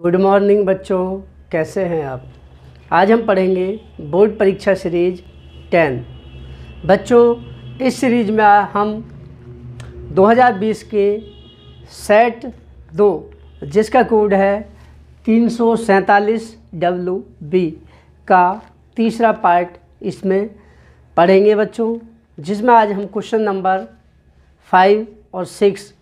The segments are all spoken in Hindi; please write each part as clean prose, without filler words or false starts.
गुड मॉर्निंग बच्चों, कैसे हैं आप। आज हम पढ़ेंगे बोर्ड परीक्षा सीरीज 10। बच्चों, इस सीरीज में हम 2020 के सेट 2 जिसका कोड है 347WB का तीसरा पार्ट इसमें पढ़ेंगे बच्चों, जिसमें आज हम क्वेश्चन नंबर 5 और 6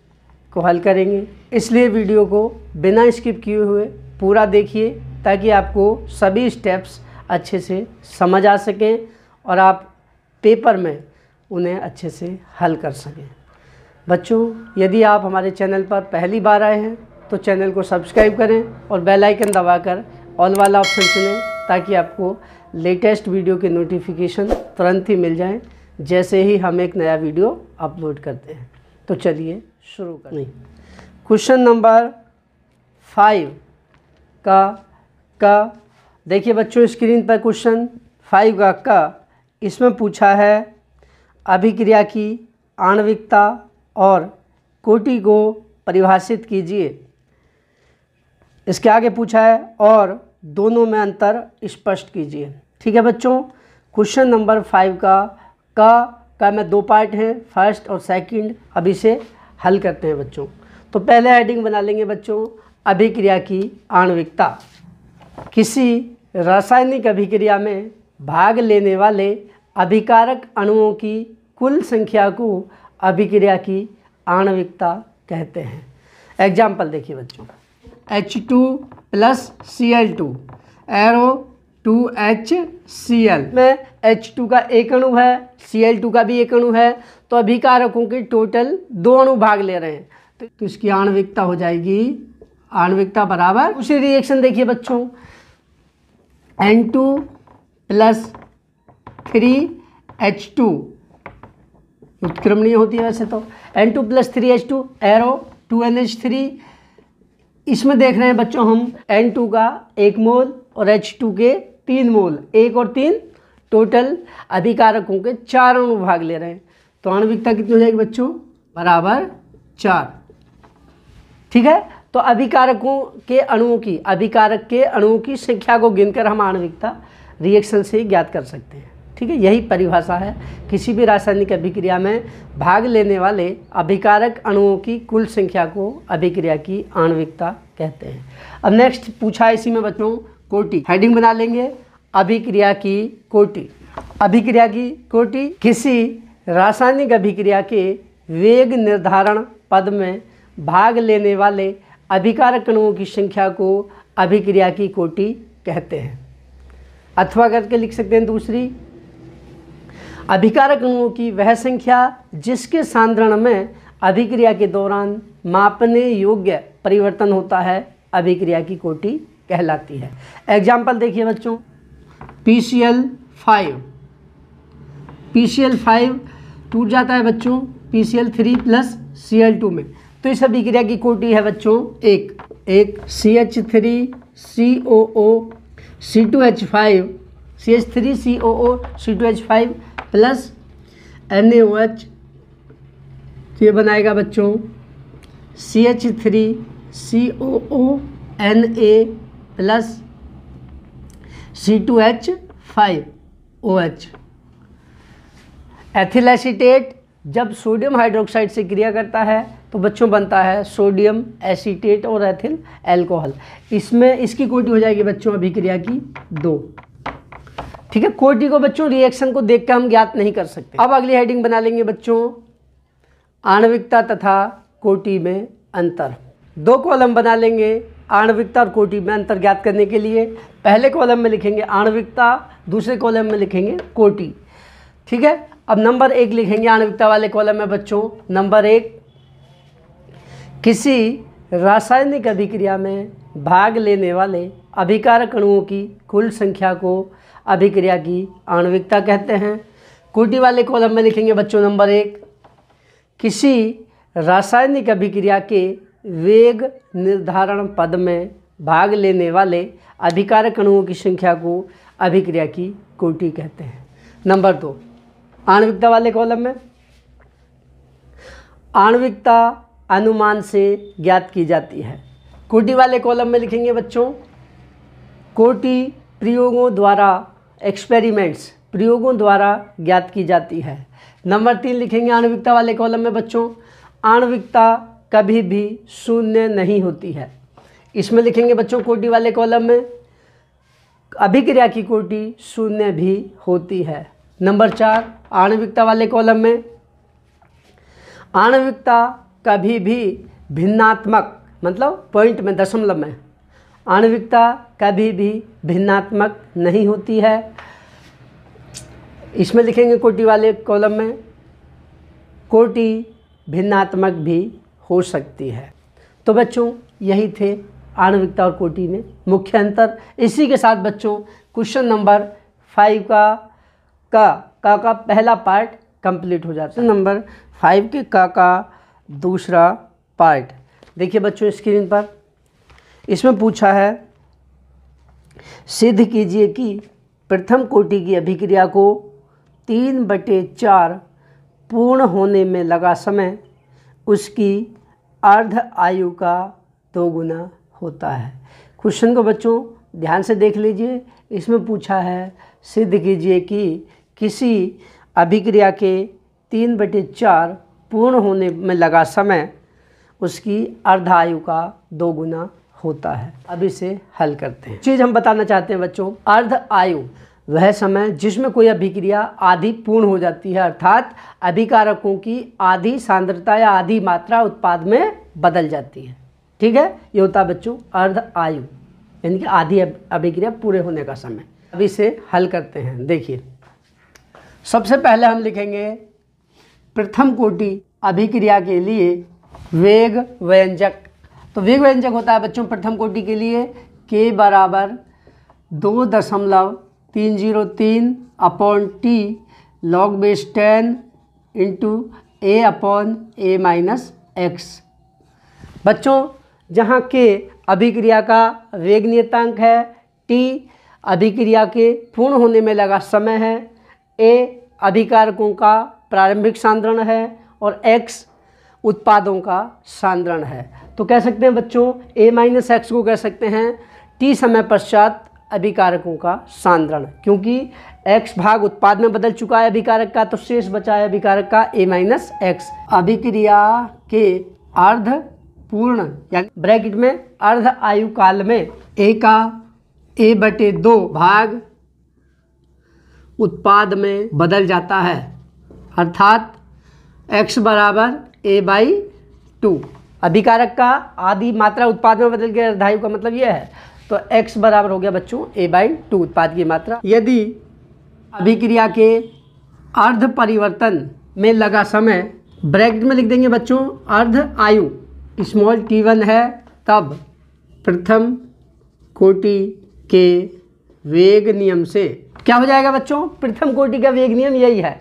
को हल करेंगे। इसलिए वीडियो को बिना स्किप किए हुए पूरा देखिए ताकि आपको सभी स्टेप्स अच्छे से समझ आ सकें और आप पेपर में उन्हें अच्छे से हल कर सकें। बच्चों, यदि आप हमारे चैनल पर पहली बार आए हैं तो चैनल को सब्सक्राइब करें और बेल आइकन दबाकर ऑल वाला ऑप्शन चुनें ताकि आपको लेटेस्ट वीडियो के नोटिफिकेशन तुरंत ही मिल जाएं जैसे ही हम एक नया वीडियो अपलोड करते हैं। तो चलिए शुरू करें। क्वेश्चन नंबर 5 का देखिए बच्चों, स्क्रीन पर क्वेश्चन 5 का इसमें पूछा है अभिक्रिया की आणविकता और कोटि को परिभाषित कीजिए। इसके आगे पूछा है और दोनों में अंतर स्पष्ट कीजिए। ठीक है बच्चों, क्वेश्चन नंबर 5 का में 2 पार्ट हैं, फर्स्ट और सेकंड। अब इसे हल करते हैं बच्चों। तो पहले हेडिंग बना लेंगे बच्चों, अभिक्रिया की आणविकता। किसी रासायनिक अभिक्रिया में भाग लेने वाले अभिकारक अणुओं की कुल संख्या को अभिक्रिया की आणविकता कहते हैं। एग्जाम्पल देखिए बच्चों, H2 + Cl2 एरो 2HCl में H2 का एक अणु है, Cl2 का भी एक अणु है, तो अभिकारकों के टोटल 2 अणु भाग ले रहे हैं तो इसकी आणविकता हो जाएगी, आणविकता बराबर उसी रिएक्शन देखिए बच्चों, N2 + 3H2 उत्क्रमणीय होती है वैसे तो, N2 + 3H2 एरो 2NH3। इसमें देख रहे हैं बच्चों हम N2 का 1 मोल और H2 के 3 मोल, 1 और 3 टोटल अभिकारकों के 4 अणु भाग ले रहे हैं तो आणविकता कितनी हो जाएगी बच्चों, बराबर 4। ठीक है, तो अभिकारक के अणुओं की संख्या को गिनकर हम आणविकता रिएक्शन से ज्ञात कर सकते हैं। ठीक है, यही परिभाषा है किसी भी रासायनिक अभिक्रिया में भाग लेने वाले अभिकारक अणुओं की कुल संख्या को अभिक्रिया की आणविकता कहते हैं। अब नेक्स्ट पूछा है इसी में बच्चों कोटि। हेडिंग बना लेंगे, अभिक्रिया की कोटि। अभिक्रिया की कोटि किसी रासायनिक अभिक्रिया के वेग निर्धारण पद में भाग लेने वाले अभिकारक अणुओं की संख्या को अभिक्रिया की कोटि कहते हैं। अथवा करके लिख सकते हैं दूसरी, अभिकारक अणुओं की वह संख्या जिसके सांद्रण में अभिक्रिया के दौरान मापने योग्य परिवर्तन होता है अभिक्रिया की कोटि कहलाती है। एग्जाम्पल देखिए बच्चों, PCl5 टूट जाता है बच्चों PCl3 + Cl2 में, तो इस अभिक्रिया की कोटि है बच्चों एक CH3COO C2H5 CH3COO C2H5 + NaOH, तो ये बनाएगा बच्चों CH3COO Na + C2H5OH। Ethyl acetate जब सोडियम हाइड्रोक्साइड से क्रिया करता है तो बच्चों बनता है सोडियम एसीटेट और एथिल अल्कोहल। इसमें इसकी कोटि हो जाएगी बच्चों अभिक्रिया की 2। ठीक है, कोटि को बच्चों रिएक्शन को देखकर हम ज्ञात नहीं कर सकते। अब अगली हेडिंग बना लेंगे बच्चों, आणविकता तथा कोटि में अंतर। 2 कॉलम बना लेंगे आणविकता और कोटि में अंतर ज्ञात करने के लिए। पहले कॉलम में लिखेंगे आणविकता, दूसरे कॉलम में लिखेंगे कोटि। ठीक है, अब नंबर 1 लिखेंगे आणविकता वाले कॉलम में बच्चों। नंबर 1, किसी रासायनिक अभिक्रिया में भाग लेने वाले अभिकारक अणुओं की कुल संख्या को अभिक्रिया की आणविकता कहते हैं। कोटि वाले कॉलम में लिखेंगे बच्चों नंबर 1, किसी रासायनिक अभिक्रिया के वेग निर्धारण पद में भाग लेने वाले अभिकारक अणुओं की संख्या को अभिक्रिया की कोटि कहते हैं। नंबर 2, आणविकता वाले कॉलम में आणविकता अनुमान से ज्ञात की जाती है। कोटि वाले कॉलम में लिखेंगे बच्चों कोटि प्रयोगों द्वारा, एक्सपेरिमेंट्स प्रयोगों द्वारा ज्ञात की जाती है। नंबर 3 लिखेंगे आणविकता वाले कॉलम में बच्चों आणविकता कभी भी शून्य नहीं होती है। इसमें लिखेंगे बच्चों कोटि वाले कॉलम में अभिक्रिया की कोटि शून्य भी होती है। नंबर 4 आणविकता वाले कॉलम में आणविकता कभी भी भिन्नात्मक, मतलब पॉइंट में, दशमलव में, आणविकता कभी भी भिन्नात्मक नहीं होती है। इसमें लिखेंगे कोटि वाले कॉलम में कोटि भिन्नात्मक भी हो सकती है। तो बच्चों यही थे आणविकता और कोटि में मुख्य अंतर। इसी के साथ बच्चों क्वेश्चन नंबर 5 का पहला पार्ट कंप्लीट हो जाता है। नंबर 5 के का दूसरा पार्ट देखिए बच्चों स्क्रीन पर। इसमें पूछा है सिद्ध कीजिए कि प्रथम कोटि की अभिक्रिया को 3/4 पूर्ण होने में लगा समय उसकी अर्ध आयु का 2 गुना होता है। क्वेश्चन को बच्चों ध्यान से देख लीजिए। इसमें पूछा है सिद्ध कीजिए कि किसी अभिक्रिया के 3/4 पूर्ण होने में लगा समय उसकी अर्ध आयु का 2 गुना होता है। अब इसे हल करते हैं। चीज़ हम बताना चाहते हैं बच्चों, अर्ध आयु वह समय जिसमें कोई अभिक्रिया आधी पूर्ण हो जाती है, अर्थात अभिकारकों की आधी सांद्रता या आधी मात्रा उत्पाद में बदल जाती है। ठीक है, ये होता है बच्चों अर्ध आयु, यानी कि आधी अभिक्रिया पूरे होने का समय। अब इसे हल करते हैं। देखिए सबसे पहले हम लिखेंगे प्रथम कोटि अभिक्रिया के लिए वेग व्यंजक। तो वेग व्यंजक होता है बच्चों प्रथम कोटि के लिए k बराबर 2.303/t log base 10 into a/a-x। बच्चों जहाँ k अभिक्रिया का वेग नियतांक है, t अभिक्रिया के पूर्ण होने में लगा समय है, a अभिकारकों का प्रारंभिक सांद्रण है और x उत्पादों का सांद्रण है। तो कह सकते हैं बच्चों a-x को कह सकते हैं t समय पश्चात अभिकारकों का सांद्रण, क्योंकि x भाग उत्पाद में बदल चुका है अभिकारक का, तो शेष बचा है अभिकारक का a-x। अभिक्रिया के अर्ध पूर्ण यानी ब्रैकेट में अर्ध आयु काल में a का a/2 भाग उत्पाद में बदल जाता है, अर्थात x बराबर a/2। अभिकारक का आधी मात्रा उत्पाद में बदल गया, अर्धायु का मतलब यह है। तो x बराबर हो गया बच्चों a/2 उत्पाद की मात्रा। यदि अभिक्रिया के अर्ध परिवर्तन में लगा समय, ब्रैकेट में लिख देंगे बच्चों अर्ध आयु स्मॉल t1 है, तब प्रथम कोटि के वेग नियम से क्या हो जाएगा बच्चों, प्रथम कोटि का वेग नियम यही है,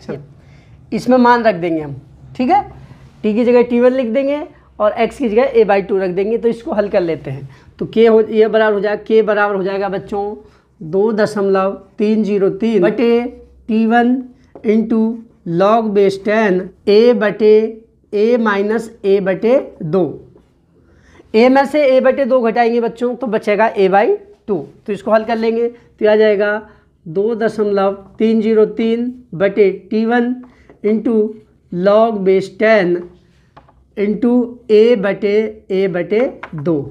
इसमें मान रख देंगे हम। ठीक है, t की जगह t1 लिख देंगे और x की जगह a/2 रख देंगे। तो इसको हल कर लेते हैं। तो ये बराबर हो जाएगा, k बराबर हो जाएगा बच्चों 2.303/t1 into log base 10 a/a-a/2। a में से a/2 घटाएंगे बच्चों तो बचेगा a/2। तो इसको हल कर लेंगे तो आ जाएगा 2.303/t1 into log base 10 into a/a/2।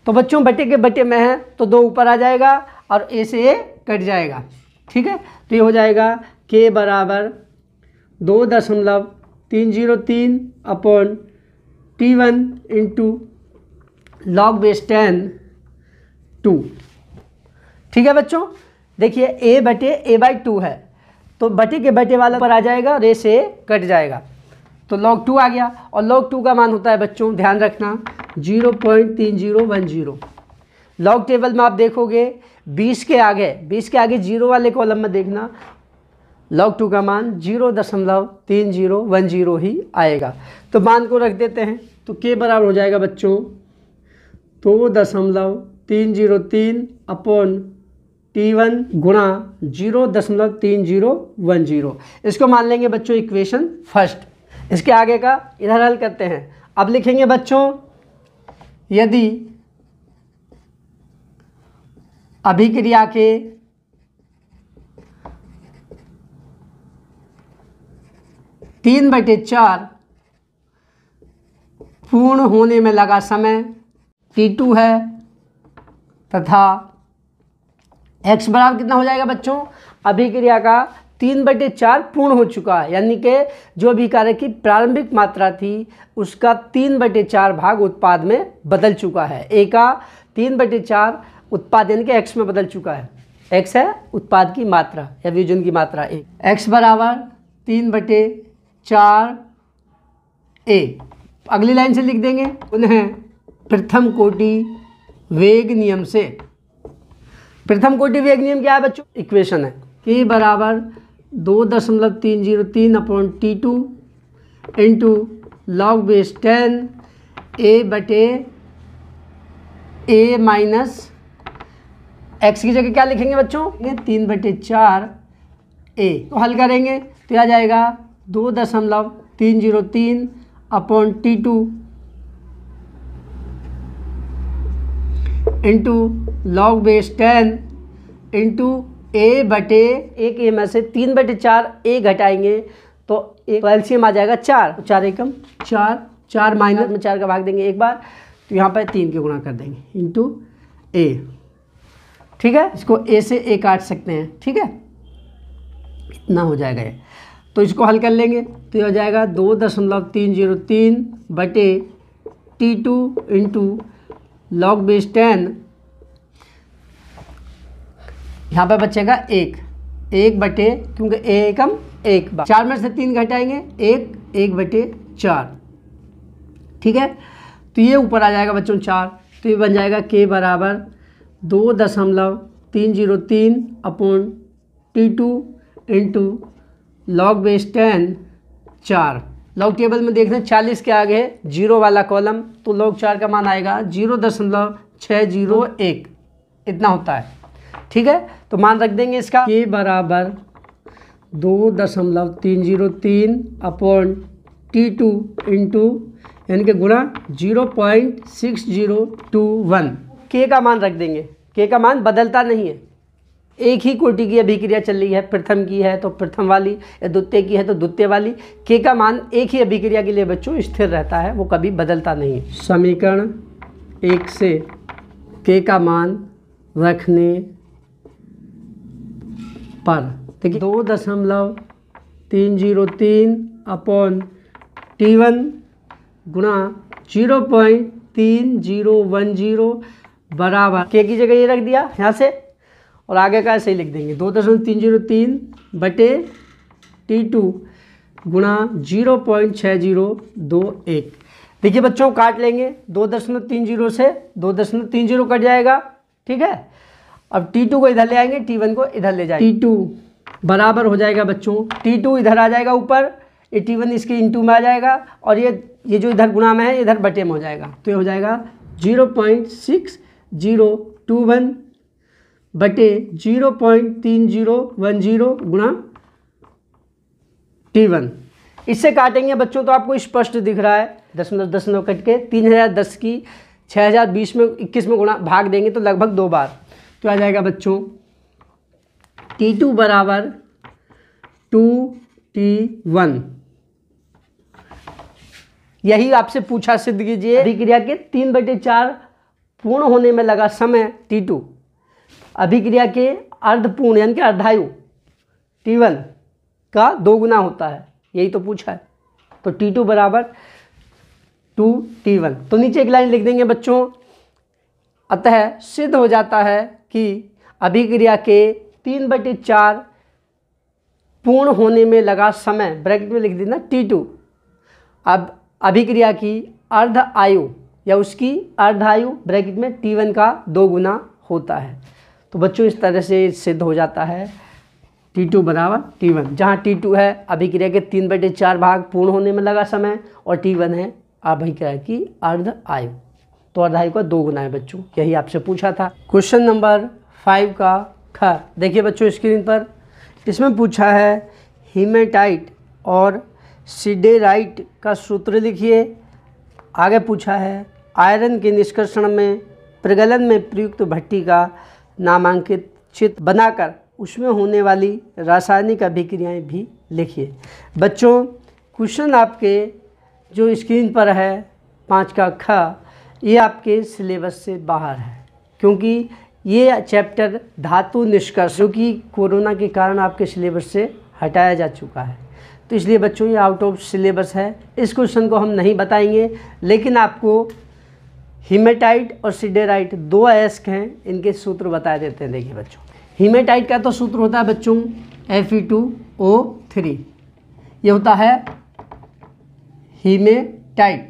तो बच्चों बटे के बटे में है तो 2 ऊपर आ जाएगा और a से a कट जाएगा। ठीक है, तो ये हो जाएगा k बराबर 2.303/t1 इंटू log बेस 10 2। ठीक है बच्चों, देखिए a/a/2 है तो बटे के बटे वाला पर आ जाएगा और a से a कट जाएगा तो log 2 आ गया। और log 2 का मान होता है बच्चों, ध्यान रखना 0.3010। लॉग टेबल में आप देखोगे 20 के आगे 0 वाले कॉलम में देखना log 2 का मान 0.3010 ही आएगा। तो मान को रख देते हैं तो k बराबर हो जाएगा बच्चों 2.303/t1 गुणा 0.3010। इसको मान लेंगे बच्चों इक्वेशन फर्स्ट। इसके आगे का इधर हल करते हैं। अब लिखेंगे बच्चों यदि अभिक्रिया के तीन बटे चार पूर्ण होने में लगा समय T2 है तथा x बराबर कितना हो जाएगा बच्चों, अभिक्रिया का 3/4 पूर्ण हो चुका है, यानी कि जो अभिक्रिया की प्रारंभिक मात्रा थी उसका 3/4 भाग उत्पाद में बदल चुका है। A का 3/4 उत्पाद यानी कि x में बदल चुका है। x है उत्पाद की मात्रा या वियोजन की मात्रा A। x बराबर 3/4 A। अगली लाइन से लिख देंगे, उन्हें प्रथम कोटि वेग नियम से। प्रथम कोटि वेग नियम क्या है बच्चों, इक्वेशन है k बराबर 2.303/T2 into log base 10 a minus x की जगह क्या लिखेंगे बच्चों, 3/4 a। तो हल करेंगे तो आ जाएगा 2.303/T2 into log base 10 into a में से 3/4 a घटाएंगे तो एलसीएम आ जाएगा 4, 4 एकम 4 माइनस में 4 का भाग देंगे एक बार, तो यहाँ पर 3 के गुणा कर देंगे इंटू a। ठीक है, इसको a से a काट सकते हैं, ठीक है, इतना हो जाएगा ये। तो इसको हल कर लेंगे तो ये हो जाएगा 2.303/T2 इंटू log बेस 10, यहाँ पर बचेगा 1 क्योंकि a एकम 1 बार 4 में से 3 घटाएंगे 1/4, ठीक है। तो ये ऊपर आ जाएगा बच्चों 4, तो ये बन जाएगा k बराबर 2.303/T2 into log base 10 4। Log table में देख रहे हैं 40 के आगे है 0 वाला कॉलम, तो log 4 का मान आएगा 0.601, इतना होता है, ठीक है। तो मान रख देंगे इसका k बराबर 2.303/T2 इंटू यानी कि गुणा 0.6021। k का मान रख देंगे, k का मान बदलता नहीं है, एक ही कोटि की अभिक्रिया चल रही है, प्रथम की है तो प्रथम वाली या द्वितीय की है तो द्वितीय वाली, k का मान एक ही अभिक्रिया के लिए बच्चों स्थिर रहता है, वो कभी बदलता नहीं है। समीकरण 1 से k का मान रखने पर देखिए 2.303/T1 गुणा 0.3010 बराबर k की जगह ये रख दिया यहाँ से, और आगे का ऐसे ही लिख देंगे 2.303/T2 गुणा 0.6021। देखिए बच्चों काट लेंगे, 2.30 से 2.30 कट जाएगा, ठीक है। अब T2 को इधर ले आएंगे, T1 को इधर ले जाएंगे, T2 बराबर हो जाएगा बच्चों, T2 इधर आ जाएगा ऊपर, ये T1 इसके इंटू में आ जाएगा, और ये जो इधर गुणा में है इधर बटे में हो जाएगा, तो ये हो जाएगा 0.6021 बटे 0.3010 गुणा T1। इससे काटेंगे बच्चों तो आपको स्पष्ट दिख रहा है, दशमलव कट के 3010 की 6020 में 21 में गुणा भाग देंगे तो लगभग 2 बार, तो आ जाएगा बच्चों T2 बराबर 2T1। यही आपसे पूछा, सिद्ध कीजिए अभिक्रिया के 3/4 पूर्ण होने में लगा समय T2 अभिक्रिया के अर्धपूर्ण यानी कि अर्धायु T1 का 2 गुना होता है, यही तो पूछा है। तो T2 बराबर 2T1। तो नीचे एक लाइन लिख देंगे बच्चों, अतः सिद्ध हो जाता है कि अभिक्रिया के 3/4 पूर्ण होने में लगा समय, ब्रैकेट में लिख देना T2, अब अभिक्रिया की अर्ध आयु या उसकी अर्धायु ब्रैकेट में T1 का 2 गुना होता है। तो बच्चों इस तरह से सिद्ध हो जाता है T2 बराबर T1, जहाँ T2 है अभिक्रिया के 3/4 भाग पूर्ण होने में लगा समय, और T1 है अभिक्रिया की अर्ध आयु, तो अर्धायु का 2 गुना है बच्चों, यही आपसे पूछा था। क्वेश्चन नंबर 5 का ख, देखिए बच्चों स्क्रीन पर, इसमें पूछा है हीमेटाइट और सिडेराइट का सूत्र लिखिए। आगे पूछा है आयरन के निष्कर्षण में प्रगलन में प्रयुक्त भट्टी का नामांकित चित्र बनाकर उसमें होने वाली रासायनिक अभिक्रियाएं भी लिखिए। बच्चों क्वेश्चन आपके जो स्क्रीन पर है 5 का ख, ये आपके सिलेबस से बाहर है, क्योंकि ये चैप्टर धातु निष्कर्ष जो कि कोरोना के कारण आपके सिलेबस से हटाया जा चुका है, तो इसलिए बच्चों ये आउट ऑफ सिलेबस है। इस क्वेश्चन को हम नहीं बताएंगे, लेकिन आपको हीमेटाइट और सिडेराइट 2 अयस्क हैं, इनके सूत्र बता देते हैं। देखिए बच्चों, हीमेटाइट का तो सूत्र होता है बच्चों Fe2O3, ये होता है हीमेटाइट,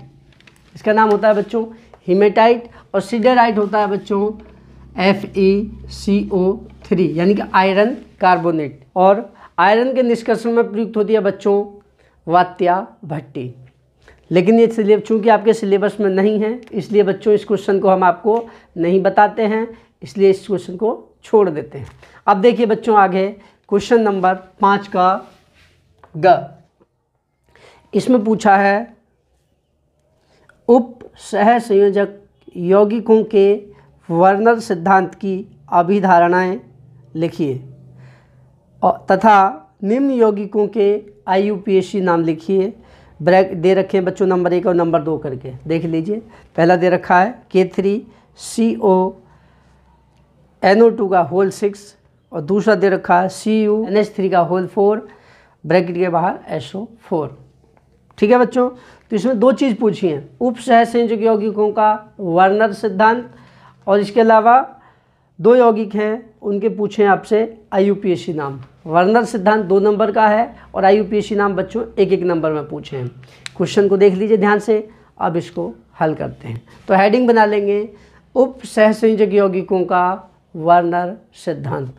इसका नाम होता है बच्चों हीमेटाइट। और सिडेराइट होता है बच्चों FeCO3 यानी कि आयरन कार्बोनेट, और आयरन के निष्कर्षण में प्रयुक्त होती है बच्चों वात्या भट्टी। लेकिन ये चूँकि आपके सिलेबस में नहीं है, इसलिए बच्चों इस क्वेश्चन को हम आपको नहीं बताते हैं, इसलिए इस क्वेश्चन को छोड़ देते हैं। अब देखिए बच्चों आगे क्वेश्चन नंबर 5 का ग, इसमें पूछा है उप सह संयोजक यौगिकों के वर्नर सिद्धांत की अभिधारणाएं लिखिए तथा निम्न यौगिकों के IUPAC नाम लिखिए। ब्रैक दे रखे हैं बच्चों नंबर 1 और नंबर 2 करके, देख लीजिए। पहला दे रखा है K3CONO2 का होल 6 और दूसरा दे रखा है CuNH3 का होल 4, ब्रैकेट के बाहर SO4। ठीक है बच्चों, तो इसमें 2 चीज़ पूछी हैं, उप सहसंयोजक यौगिकों का वर्नर सिद्धांत, और इसके अलावा 2 यौगिक हैं उनके पूछे हैं आपसे IUPAC नाम। वर्नर सिद्धांत 2 नंबर का है और IUPAC नाम बच्चों 1-1 नंबर में पूछे हैं। क्वेश्चन को देख लीजिए ध्यान से, अब इसको हल करते हैं। तो हेडिंग बना लेंगे उप सहसंयोजक यौगिकों का वर्नर सिद्धांत।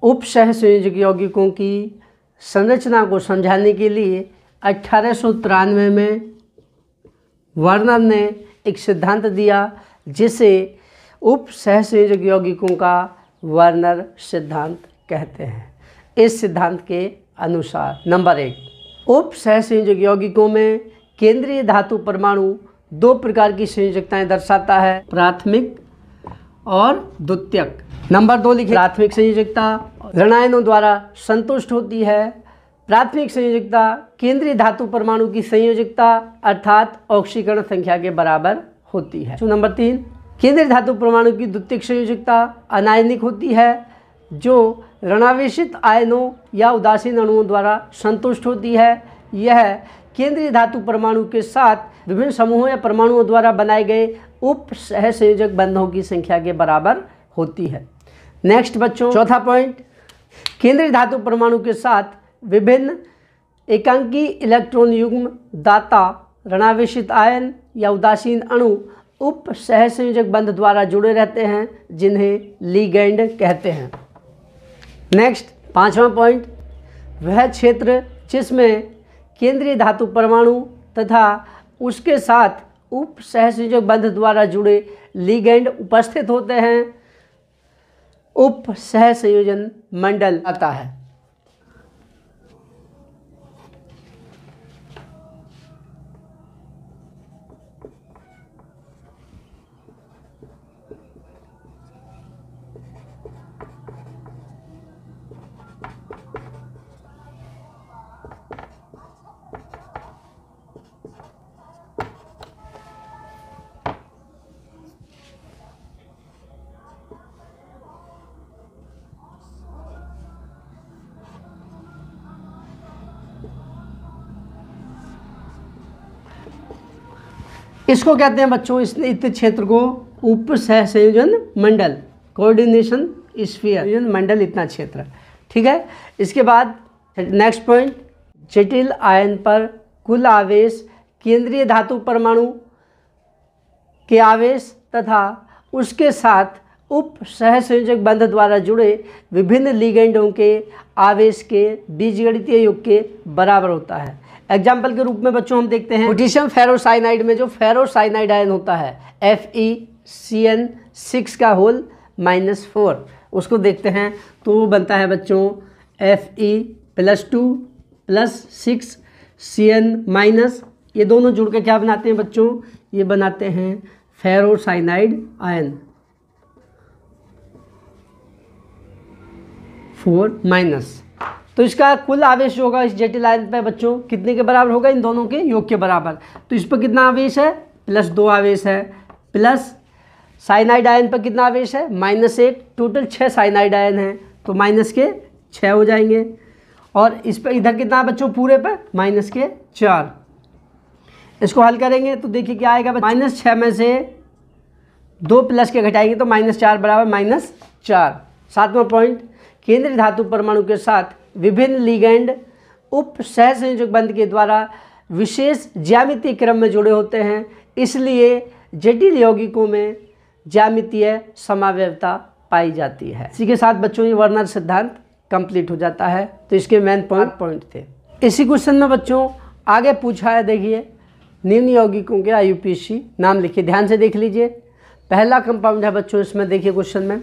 उप सहसंयोजक यौगिकों की संरचना को समझाने के लिए 1893 में वर्नर ने एक सिद्धांत दिया जिसे उप सहसंयोजक यौगिकों का वर्नर सिद्धांत कहते हैं। इस सिद्धांत के अनुसार नंबर 1, उप सहसंयोजक यौगिकों में केंद्रीय धातु परमाणु 2 प्रकार की संयोजकताएं दर्शाता है, प्राथमिक और द्वितीयक। नंबर 2 लिखिए, प्राथमिक संयोजकता ऋणायनों द्वारा संतुष्ट होती है। प्राथमिक संयोजकता केंद्रीय धातु परमाणु की संयोजकता अर्थात ऑक्सीकरण संख्या के बराबर होती है। नंबर 3, केंद्रीय धातु परमाणु की द्वितीयक संयोजकता अनायनिक होती है, जो ऋणावेशित आयनों या उदासीन अणुओं द्वारा संतुष्ट होती है। यह केंद्रीय धातु परमाणु के साथ विभिन्न समूहों या परमाणुओं द्वारा बनाए गए उप सहसंयोजक बंधों की संख्या के बराबर होती है। नेक्स्ट बच्चों, चौथा पॉइंट, केंद्रीय धातु परमाणु के साथ विभिन्न एकांकी इलेक्ट्रॉन युग्म दाता ऋणावेशित आयन या उदासीन अणु उप सहसंयोजक बंध द्वारा जुड़े रहते हैं, जिन्हें लिगैंड कहते हैं। नेक्स्ट 5वां पॉइंट, वह क्षेत्र जिसमें केंद्रीय धातु परमाणु तथा उसके साथ उप सहसंयोजक बंध द्वारा जुड़े लिगैंड उपस्थित होते हैं, उप सहसंयोजन मंडल आता है। इसको कहते हैं बच्चों, इस क्षेत्र को उप सहसंयोजन मंडल, कोऑर्डिनेशन स्फीयर मंडल, इतना क्षेत्र। ठीक है, इसके बाद नेक्स्ट पॉइंट, जटिल आयन पर कुल आवेश केंद्रीय धातु परमाणु के आवेश तथा उसके साथ उप सहसंयोजक बंध द्वारा जुड़े विभिन्न लिगैंडों के आवेश के बीजगणितीय योग के बराबर होता है। एग्जाम्पल के रूप में बच्चों हम देखते हैं पोटेशियम फेरोसाइनाइड में जो फेरोसाइनाइड आयन होता है FeCN6 का होल -4, उसको देखते हैं तो वो बनता है बच्चों Fe+2 + 6 Cn-, ये दोनों जुड़ के क्या बनाते हैं बच्चों, ये बनाते हैं फेरोसाइनाइड आयन। 4 माइनस, तो इसका कुल आवेश जो होगा इस जटिल आयन पे बच्चों कितने के बराबर होगा, इन दोनों के योग के बराबर। तो इस पर कितना आवेश है, +2 आवेश है, प्लस साइनाइड आयन पर कितना आवेश है, -1, टोटल 6 साइनाइड आयन है तो माइनस के 6 हो जाएंगे। और इस पर इधर कितना बच्चों पूरे पर -4। इसको हल करेंगे तो देखिए क्या आएगा, -6 में से 2 प्लस के घटाएंगे तो -4 बराबर -4। 7वां पॉइंट, केंद्रीय धातु परमाणु के साथ विभिन्न लिगैंड उप सहसंयोजक बंध के द्वारा विशेष ज्यामितीय क्रम में जुड़े होते हैं, इसलिए जटिल यौगिकों में ज्यामितीय समावयवता पाई जाती है। इसी के साथ बच्चों ये वर्नर सिद्धांत कंप्लीट हो जाता है। तो इसके मेन पॉइंट थे। इसी क्वेश्चन में बच्चों आगे पूछा है, देखिए निम्न यौगिकों के IUPAC नाम लिखिए, ध्यान से देख लीजिए। पहला कंपाउंड है बच्चों इसमें, देखिए क्वेश्चन में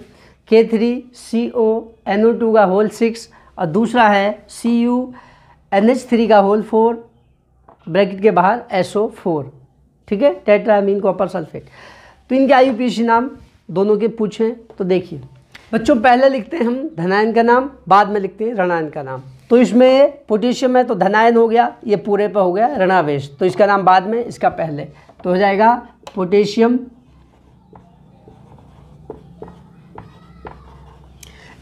K3CONO2 का होल 6 और दूसरा है CuNH3 का होल 4 ब्रैकेट के बाहर SO4, ठीक है, टेट्रामीन कॉपर सल्फेट। तो इनके IUPAC नाम दोनों के पूछें तो देखिए बच्चों, पहले लिखते हैं हम धनायन का नाम, बाद में लिखते हैं ऋणायन का नाम। तो इसमें पोटेशियम है तो धनायन हो गया, ये पूरे पर हो गया ऋणावेश, तो इसका नाम बाद में, इसका पहले, तो हो जाएगा पोटेशियम।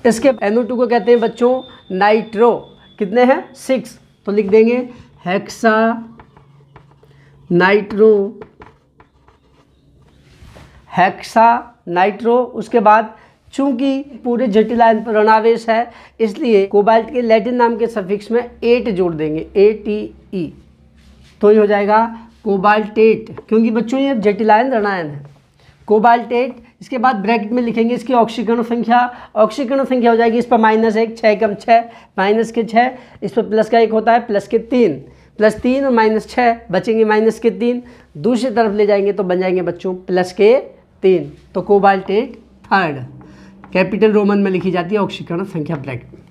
इसके NO2 को कहते हैं बच्चों नाइट्रो, कितने हैं 6, तो लिख देंगे हेक्सा नाइट्रो। उसके बाद चूंकि पूरे जटिल आयन पर ऋणावेश है इसलिए कोबाल्ट के लैटिन नाम के सफिक्स में 8 जोड़ देंगे, ATE, तो ये हो जाएगा कोबाल्टेट, क्योंकि बच्चों ये जटिल आयन ऋणायन है, कोबाल्टेट। इसके बाद ब्रैकेट में लिखेंगे इसकी ऑक्सीकरण संख्या, ऑक्सीकरण संख्या हो जाएगी इस पर -1, 6 कम 6, माइनस के 6, इस पर प्लस का 1 होता है, प्लस के 3, +3 और -6 बचेंगे -3, दूसरी तरफ ले जाएंगे तो बन जाएंगे बच्चों +3, तो कोबाल्टेट थर्ड, कैपिटल रोमन में लिखी जाती है ऑक्सीकरण संख्या ब्रैकेट में।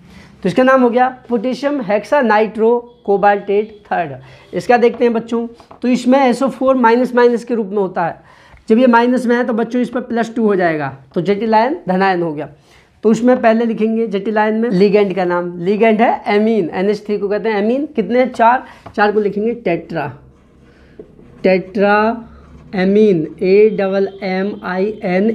तो इसका नाम हो गया potassium hexa nitro cobaltate third. इसका देखते हैं बच्चों, तो इसमें SO4 माइनस के रूप में होता है, जब ये माइनस में है तो बच्चों इस पर +2 हो जाएगा, तो जटिल आयन धनायन हो गया। तो उसमें पहले लिखेंगे जटिल आयन में लिगेंड का नाम, लिगेंड है एमीन, NH3 को कहते हैं एमीन, कितने 4 को लिखेंगे टेट्रा एमीन, AMMINE,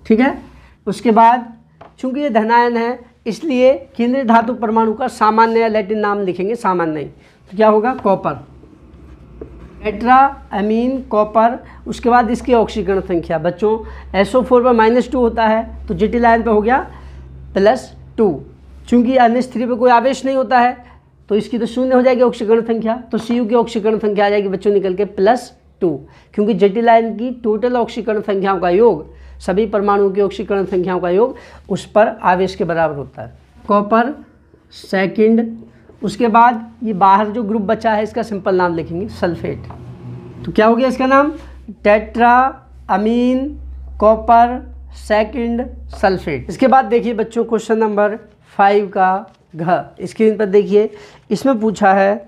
ठीक है। उसके बाद चूंकि ये धनायन है इसलिए केंद्रीय धातु परमाणु का सामान्य या लैटिन नाम लिखेंगे, सामान्य नहीं, तो क्या होगा कॉपर, टेट्रा अमीन कॉपर। उसके बाद इसकी ऑक्सीकरण संख्या बच्चों SO4 पर -2 होता है तो जटिल आयन पर हो गया +2, चूंकि NH3 पर कोई आवेश नहीं होता है तो इसकी तो 0 हो जाएगी ऑक्सीकरण संख्या, तो Cu की ऑक्सीकरण संख्या आ जाएगी बच्चों निकल के +2, क्योंकि जटिल आयन की टोटल ऑक्सीकरण संख्याओं का योग, सभी परमाणुओं की ऑक्सीकरण संख्याओं का योग उस पर आवेश के बराबर होता है। Copper second. उसके बाद ये बाहर जो ग्रुप बचा है इसका सिंपल नाम लिखेंगे सल्फेट, तो क्या हो गया इसका नाम tetra amine copper second sulphate. इसके बाद देखिए बच्चों क्वेश्चन नंबर 5 का घ स्क्रीन पर देखिए, इसमें पूछा है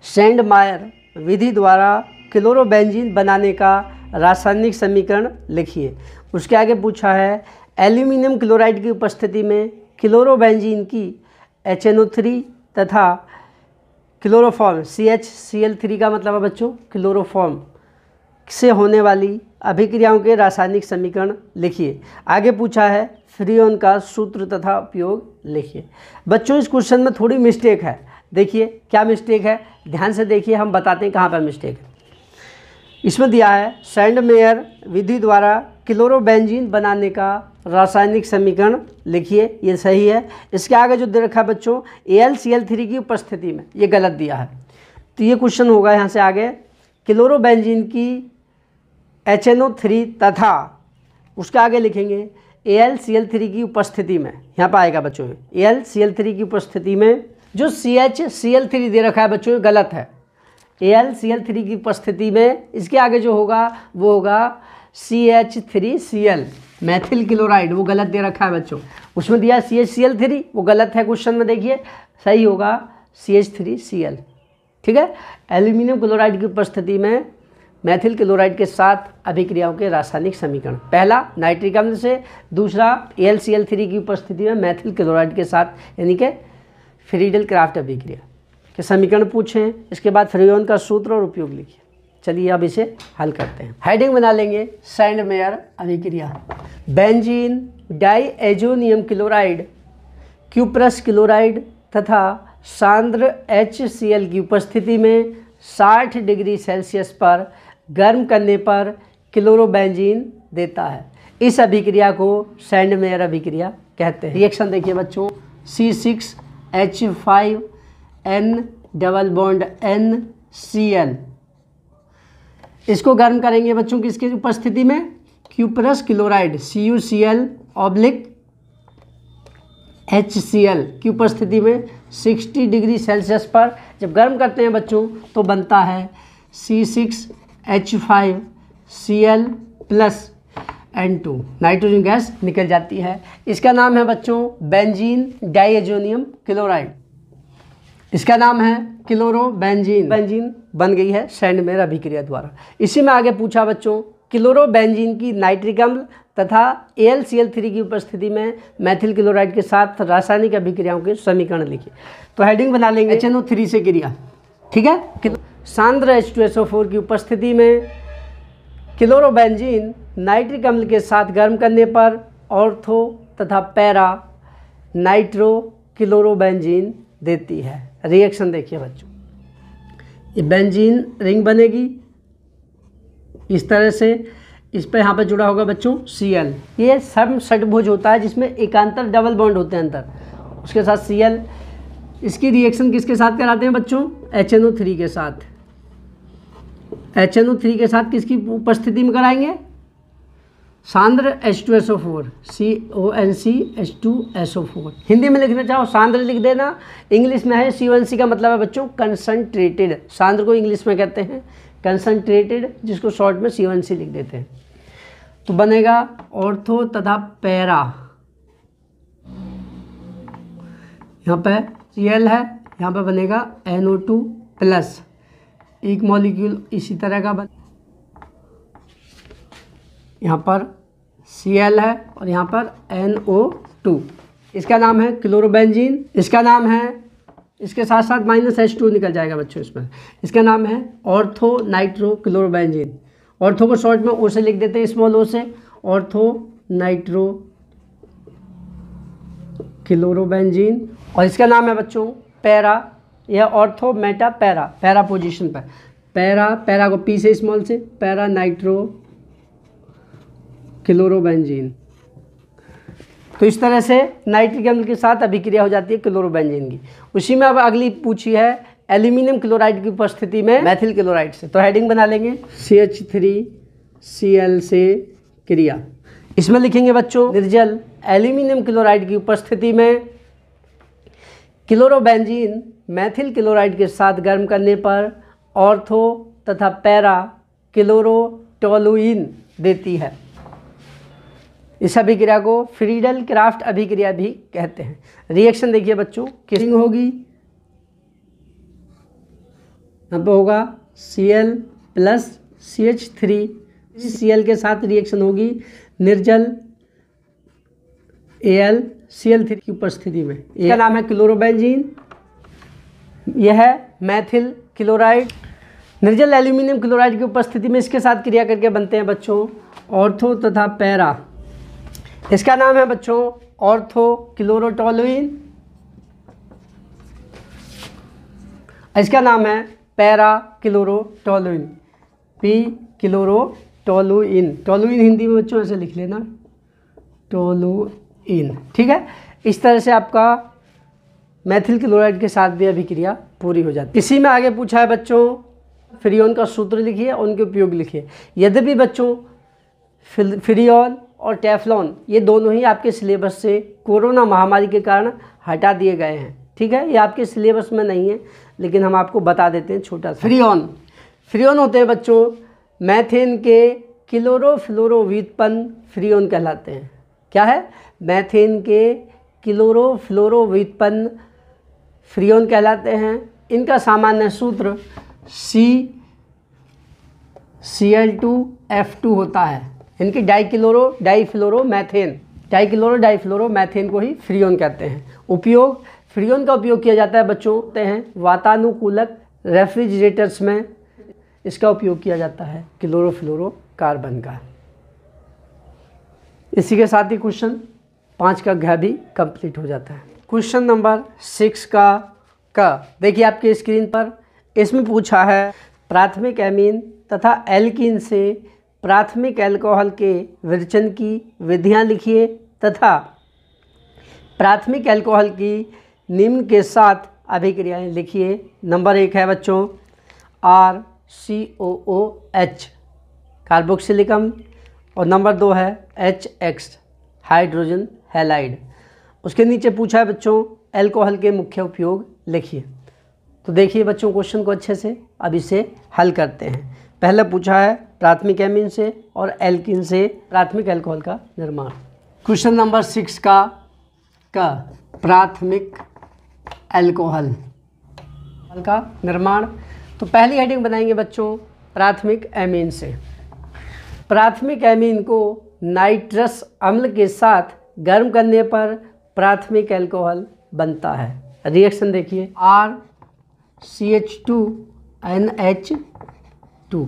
सेंडमायर विधि द्वारा क्लोरोबेंजीन बनाने का रासायनिक समीकरण लिखिए। उसके आगे पूछा है एल्यूमिनियम क्लोराइड की उपस्थिति में क्लोरोबेंजीन की HNO3 तथा क्लोरोफॉर्म CHCl3 का मतलब है बच्चों क्लोरोफॉर्म से होने वाली अभिक्रियाओं के रासायनिक समीकरण लिखिए। आगे पूछा है फ्रीऑन का सूत्र तथा उपयोग लिखिए। बच्चों इस क्वेश्चन में थोड़ी मिस्टेक है, देखिए क्या मिस्टेक है, ध्यान से देखिए, हम बताते हैं कहाँ पर मिस्टेक है। इसमें दिया है सेंडमेयर विधि द्वारा क्लोरोबेंजीन बनाने का रासायनिक समीकरण लिखिए, ये सही है। इसके आगे जो दे रखा है बच्चों AlCl3 की उपस्थिति में, ये गलत दिया है, तो ये क्वेश्चन होगा यहाँ से आगे क्लोरोबेंजीन की HNO3 तथा उसके आगे लिखेंगे AlCl3 की उपस्थिति में, यहाँ पर आएगा बच्चों AlCl3 की उपस्थिति में जो CHCl3 दे रखा है बच्चों ये गलत है। AlCl3 की उपस्थिति में इसके आगे जो होगा वो होगा CH3Cl मैथिल क्लोराइड, वो गलत दे रखा है बच्चों, उसमें दिया CHCl3 वो गलत है क्वेश्चन में, देखिए सही होगा CH3Cl, ठीक है। एल्यूमिनियम क्लोराइड की उपस्थिति में मैथिल क्लोराइड के साथ अभिक्रियाओं के रासायनिक समीकरण। पहला नाइट्रिक अम्ल से, दूसरा AlCl3 की उपस्थिति में मैथिल क्लोराइड के साथ यानी कि फ्रीडल क्राफ्ट अभिक्रिया के समीकरण पूछे हैं। इसके बाद फ्रीऑन का सूत्र और उपयोग लिखिए। चलिए अब इसे हल करते हैं। हेडिंग बना लेंगे सैंडमेयर अभिक्रिया। Benzene diazonium chloride cuprous chloride तथा सांद्र HCl की उपस्थिति में 60 डिग्री सेल्सियस पर गर्म करने पर क्लोरोबेंजीन देता है। इस अभिक्रिया को सैंडमेयर अभिक्रिया कहते हैं। रिएक्शन देखिए बच्चों, C6H5N डबल बॉन्ड NCl, इसको गर्म करेंगे बच्चों किसकी उपस्थिति में, cuprous chloride CuCl oblique HCl की उपस्थिति में 60 डिग्री सेल्सियस पर जब गर्म करते हैं बच्चों तो बनता है C6H5Cl plus N2, nitrogen gas निकल जाती है। इसका नाम है बच्चों बेंजीन डाइएजोनियम क्लोराइड, इसका नाम है क्लोरोबेंजीन। बेंजीन बन गई है सैंडमेयर अभिक्रिया द्वारा। इसी में आगे पूछा बच्चों, क्लोरोबेंजीन की नाइट्रिक अम्ल तथा AlCl3 की उपस्थिति में मैथिल क्लोराइड के साथ रासायनिक अभिक्रियाओं के समीकरण लिखिए। तो हेडिंग बना लेंगे HNO3 से क्रिया, ठीक है। सांद्र H2SO4 की उपस्थिति में क्लोरोबेंजीन नाइट्रिक अम्ल के साथ गर्म करने पर ऑर्थो तथा पैरा नाइट्रो क्लोरोबेंजीन देती है। रिएक्शन देखिए बच्चों, ये बेंजीन रिंग बनेगी इस तरह से, इस पर यहाँ पर जुड़ा होगा बच्चों Cl। ये सम षटभुज होता है जिसमें एकांतर डबल बॉन्ड होते हैं अंदर, उसके साथ Cl। इसकी रिएक्शन किसके साथ कराते हैं बच्चों, HNO3 के साथ। HNO3 के साथ किसकी उपस्थिति में कराएंगे, सांद्र H2SO4 CONCH2SO4। हिंदी में लिखना चाहो सांद्र लिख देना, इंग्लिश में है CONC का मतलब है बच्चों कंसंट्रेटेड। सांद्र को इंग्लिश में कहते हैं कंसंट्रेटेड, जिसको शॉर्ट में CONC लिख देते हैं। तो बनेगा ऑर्थो तथा पैरा, यहाँ पे Cl है, यहाँ पे बनेगा NO2 प्लस, एक मॉलिक्यूल इसी तरह का बन, यहाँ पर Cl है और यहाँ पर NO2। इसका नाम है क्लोरोबेंजीन, इसका नाम है, इसके साथ साथ -H2 निकल जाएगा बच्चों इसमें। इसका नाम है ऑर्थो नाइट्रो क्लोरोबेंजीन। ऑर्थो को शॉर्ट में O से लिख देते हैं, स्मॉल O से, ऑर्थो नाइट्रो क्लोरोबेंजीन। और इसका नाम है बच्चों पैरा, यह ortho Meta para, para position पर, पैरा, पैरा को P से स्मॉल से, पैरा नाइट्रो क्लोरोबेंजीन। तो इस तरह से नाइट्रिक अम्ल के साथ अभिक्रिया हो जाती है क्लोरोबेंजीन की। उसी में अब अगली पूछी है एल्यूमिनियम क्लोराइड की उपस्थिति में मैथिल क्लोराइड से। तो हेडिंग बना लेंगे CH3Cl से क्रिया। इसमें लिखेंगे बच्चों, निर्जल एल्यूमिनियम क्लोराइड की उपस्थिति में क्लोरोबेंजीन मैथिल क्लोराइड के साथ गर्म करने पर ऑर्थो तथा पैरा क्लोरोटोलुइन देती है। इस अभिक्रिया को फ्रीडल क्राफ्ट अभिक्रिया भी कहते हैं। रिएक्शन देखिए बच्चों, किसिंग होगी, यहाँ पे होगा Cl प्लस CH3, Cl के साथ रिएक्शन होगी निर्जल AlCl3 की उपस्थिति में। इसका नाम है क्लोरोबेंजीन, यह है मैथिल क्लोराइड। निर्जल एल्यूमिनियम क्लोराइड की उपस्थिति में इसके साथ क्रिया करके बनते हैं बच्चों ऑर्थो तथा पैरा। इसका नाम है बच्चों ऑर्थो क्लोरोटोलुइन, इसका नाम है पैरा क्लोरोटोलुइन, P क्लोरोटोलुइन। टोलुइन हिंदी में बच्चों ऐसे लिख लेना, टोलुइन, ठीक है। इस तरह से आपका मैथिल क्लोराइड के साथ भी अभिक्रिया पूरी हो जाती है। इसी में आगे पूछा है बच्चों फ्रीऑन का सूत्र लिखिए, उनके उपयोग लिखिए। यद्यपि बच्चों फ्रीऑन और टेफ्लॉन ये दोनों ही आपके सिलेबस से कोरोना महामारी के कारण हटा दिए गए हैं, ठीक है। ये आपके सिलेबस में नहीं है, लेकिन हम आपको बता देते हैं छोटा सा। फ्रीऑन होते हैं बच्चों मैथेन के क्लोरोफ्लोरो व्युत्पन्न फ्रीऑन कहलाते हैं। क्या है, मैथेन के क्लोरोफ्लोरो व्युत्पन्न फ्रीऑन कहलाते हैं। इनका सामान्य सूत्र Cl2F2 होता है, इनकी डाइक्लोरो-डाइफ्लोरोमेथेन को ही फ्रीऑन कहते हैं। उपयोग, फ्रीऑन का उपयोग किया जाता है बच्चों होते हैं वातानुकूलक रेफ्रिजरेटर्स में, इसका उपयोग किया जाता है क्लोरोफ्लोरोकार्बन का। इसी के साथ ही क्वेश्चन 5 का घ भी कंप्लीट हो जाता है। क्वेश्चन नंबर 6 का देखिए आपके स्क्रीन पर, इसमें पूछा है प्राथमिक एमीन तथा एल्कीन से प्राथमिक अल्कोहल के विरचन की विधियां लिखिए तथा प्राथमिक अल्कोहल की निम्न के साथ अभिक्रियाएं लिखिए। नंबर 1 है बच्चों RCOOH कार्बोक्सिलिक अम्ल, और नंबर 2 है HX हाइड्रोजन हैलाइड। उसके नीचे पूछा है बच्चों अल्कोहल के मुख्य उपयोग लिखिए। तो देखिए बच्चों क्वेश्चन को अच्छे से, अब इसे हल करते हैं। पहले पूछा है प्राथमिक एमीन से और एल्कीन से प्राथमिक अल्कोहल का निर्माण। क्वेश्चन नंबर 6 का प्राथमिक अल्कोहल का निर्माण। तो पहली हेडिंग बनाएंगे बच्चों प्राथमिक एमीन से। प्राथमिक एमीन को नाइट्रस अम्ल के साथ गर्म करने पर प्राथमिक अल्कोहल बनता है। रिएक्शन देखिए RCH2NH2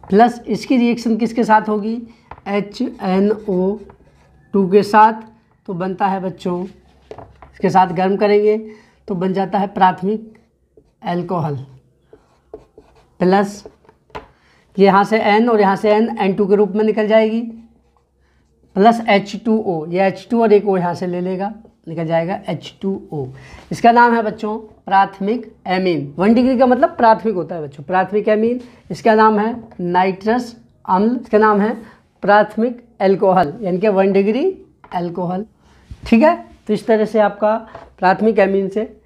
प्लस इसकी रिएक्शन किसके साथ होगी HNO2 के साथ, तो बनता है बच्चों, इसके साथ गर्म करेंगे तो बन जाता है प्राथमिक अल्कोहल। प्लस यहाँ से N और यहाँ से N N2 के रूप में निकल जाएगी, प्लस H2O, ये H2 और एक O यहाँ से ले लेगा, निकल जाएगा H2O। इसका नाम है बच्चों प्राथमिक एमीन। 1 डिग्री का मतलब प्राथमिक होता है बच्चों, प्राथमिक एमीन। इसका नाम है नाइट्रस अम्ल, इसका नाम है प्राथमिक अल्कोहल, यानी कि 1 डिग्री अल्कोहल। ठीक है, तो इस तरह से आपका प्राथमिक एमीन से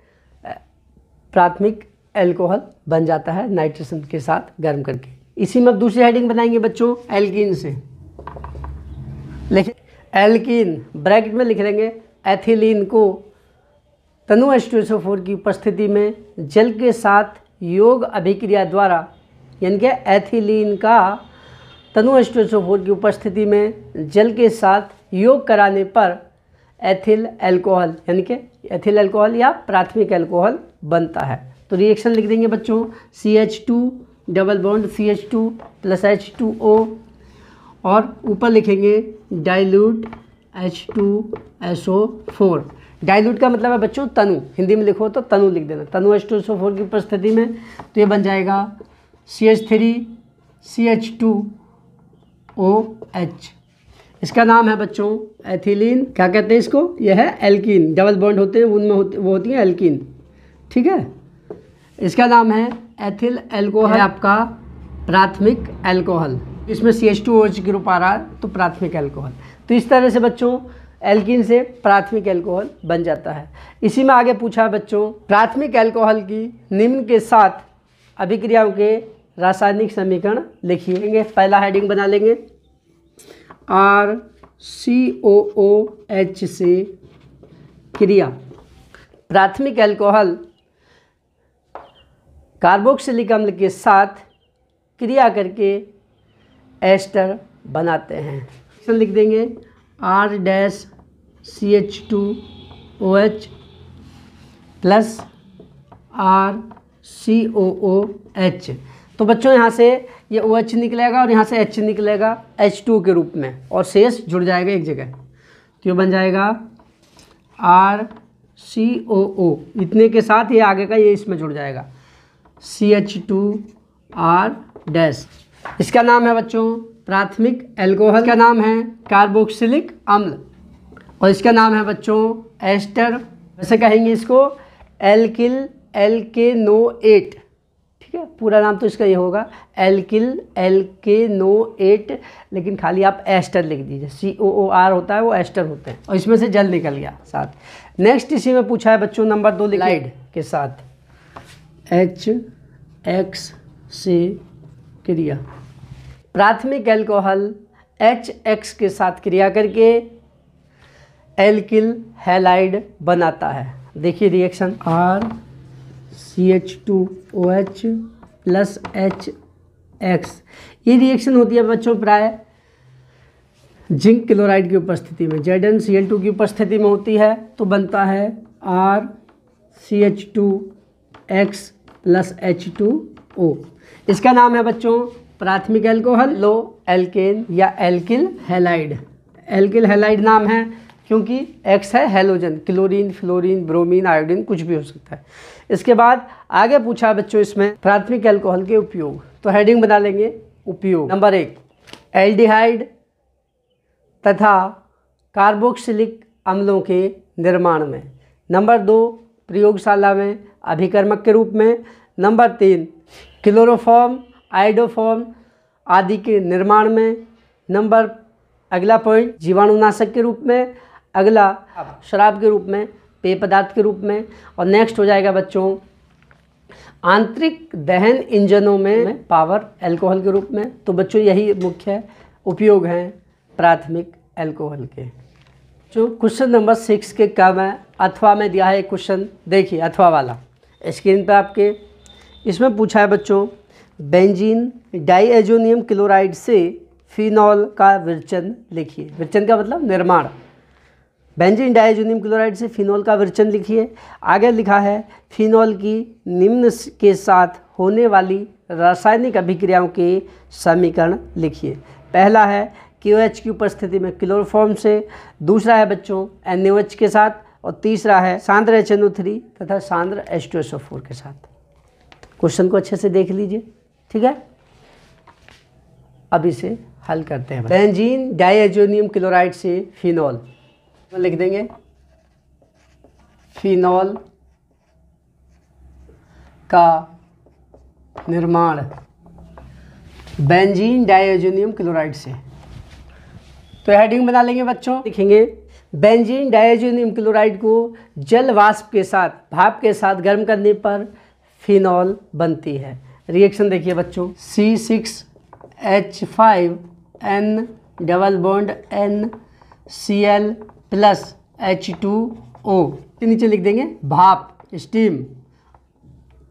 प्राथमिक अल्कोहल बन जाता है नाइट्रस के साथ गर्म करके। इसी में अब दूसरी हेडिंग बनाएंगे बच्चों एल्कीन से। लिखिए एल्कीन, ब्रैकेट में लिख लेंगे एथिलीन को तनु H2SO4 की उपस्थिति में जल के साथ योग अभिक्रिया द्वारा, यानी कि एथिलीन का तनु H2SO4 की उपस्थिति में जल के साथ योग कराने पर एथिल अल्कोहल, यानी कि एथिल अल्कोहल या प्राथमिक अल्कोहल बनता है। तो रिएक्शन लिख देंगे बच्चों CH2 double bond CH2 plus H2O, और ऊपर लिखेंगे डाइल्यूट H2SO4। डाइल्यूट का मतलब है बच्चों तनु, हिंदी में लिखो तो तनु लिख देना, तनु H2SO4 की उपस्थिति में, तो ये बन जाएगा CH3CH2OH। इसका नाम है बच्चों एथिलीन, क्या कहते हैं इसको, यह है एल्कीन, डबल बॉन्ड होते हैं उनमें वो होती है एल्कीन। ठीक है, इसका नाम है एथिल अल्कोहल, आपका प्राथमिक अल्कोहल। इसमें CH2OH के रूप आ रहा है तो प्राथमिक अल्कोहल। तो इस तरह से बच्चों एल्कीन से प्राथमिक अल्कोहल बन जाता है। इसी में आगे पूछा है बच्चों प्राथमिक अल्कोहल की निम्न के साथ अभिक्रियाओं के रासायनिक समीकरण लिखिए। पहला हेडिंग बना लेंगे RCOOH से क्रिया। प्राथमिक अल्कोहल कार्बोक्सिलिक अम्ल के साथ क्रिया करके एस्टर बनाते हैं। लिख देंगे R-CH2OH प्लस RCOOH। तो बच्चों यहाँ से ये OH निकलेगा और यहाँ से H निकलेगा H2 के रूप में, और शेष जुड़ जाएगा एक जगह, तो ये बन जाएगा RCOO। इतने के साथ ये आगे का ये इसमें जुड़ जाएगा CH2R-। इसका नाम है बच्चों प्राथमिक अल्कोहल, का नाम है कार्बोक्सिलिक अम्ल, और इसका नाम है बच्चों एस्टर। वैसे कहेंगे इसको एल्किल एल्केनोएट। ठीक है, पूरा नाम तो इसका ये होगा एल्किल एल्केनोएट, लेकिन खाली आप एस्टर लिख दीजिए, COOR होता है वो एस्टर होते हैं, और इसमें से जल निकल गया साथ। नेक्स्ट इसी में पूछा है बच्चों नंबर 2 लाइड के साथ HX से क्रिया। प्राथमिक अल्कोहल HX के साथ क्रिया करके एल्किल हैलाइड बनाता है। देखिए रिएक्शन RCH2OH प्लस HX, ये रिएक्शन होती है बच्चों प्राय जिंक क्लोराइड की उपस्थिति में, ZnCl2 की उपस्थिति में होती है, तो बनता है RCH2X + H2O। इसका नाम है बच्चों प्राथमिक अल्कोहल, लो एल्केन या एल्किल हैलाइड। एल्किल हैलाइड नाम है क्योंकि X है halogen, chlorine, fluorine, bromine, iodine कुछ भी हो सकता है। इसके बाद आगे पूछा बच्चों इसमें प्राथमिक अल्कोहल के उपयोग, तो हेडिंग बना लेंगे उपयोग। नंबर 1 एल्डिहाइड तथा कार्बोक्सिलिक अम्लों के निर्माण में। नंबर 2 प्रयोगशाला में अभिकर्मक के रूप में। नंबर 3 क्लोरोफॉर्म, आइडोफॉर्म आदि के निर्माण में। अगला पॉइंट जीवाणुनाशक के रूप में। अगला शराब के रूप में, पेय पदार्थ के रूप में। और नेक्स्ट हो जाएगा बच्चों आंतरिक दहन इंजनों में पावर अल्कोहल के रूप में। तो बच्चों यही मुख्य उपयोग हैं प्राथमिक अल्कोहल के। जो क्वेश्चन नंबर 6 के क्या है, अथवा में दिया है एक क्वेश्चन, देखिए अथवा वाला स्क्रीन पर आपके। इसमें पूछा है बच्चों बेंजीन डाइएजोनियम क्लोराइड से फिनॉल का विरचन लिखिए। विरचन का मतलब निर्माण। बेंजीन डाइएजोनियम क्लोराइड से फिनॉल का विरचन लिखिए। आगे लिखा है फिनॉल की निम्न के साथ होने वाली रासायनिक अभिक्रियाओं के समीकरण लिखिए। पहला है KOH की उपस्थिति में क्लोरोफॉर्म से, दूसरा है बच्चों NaOH के साथ, और तीसरा है सांद्र HNO3 तथा सांद्र H2SO4 के साथ। क्वेश्चन को अच्छे से देख लीजिए, ठीक है। अब इसे हल करते हैं। बेंजीन डाइएजोनियम क्लोराइड से फिनॉल लिख देंगे। फिनॉल का निर्माण बेंजीन डाइएजोनियम क्लोराइड से, तो हेडिंग बना लेंगे बच्चों। लिखेंगे बेंजीन डाइएजोनियम क्लोराइड को जल वाष्प के साथ, भाप के साथ गर्म करने पर फिनॉल बनती है। रिएक्शन देखिए बच्चों C6H5N double bond NCl + H2O। नीचे लिख देंगे भाप, स्टीम।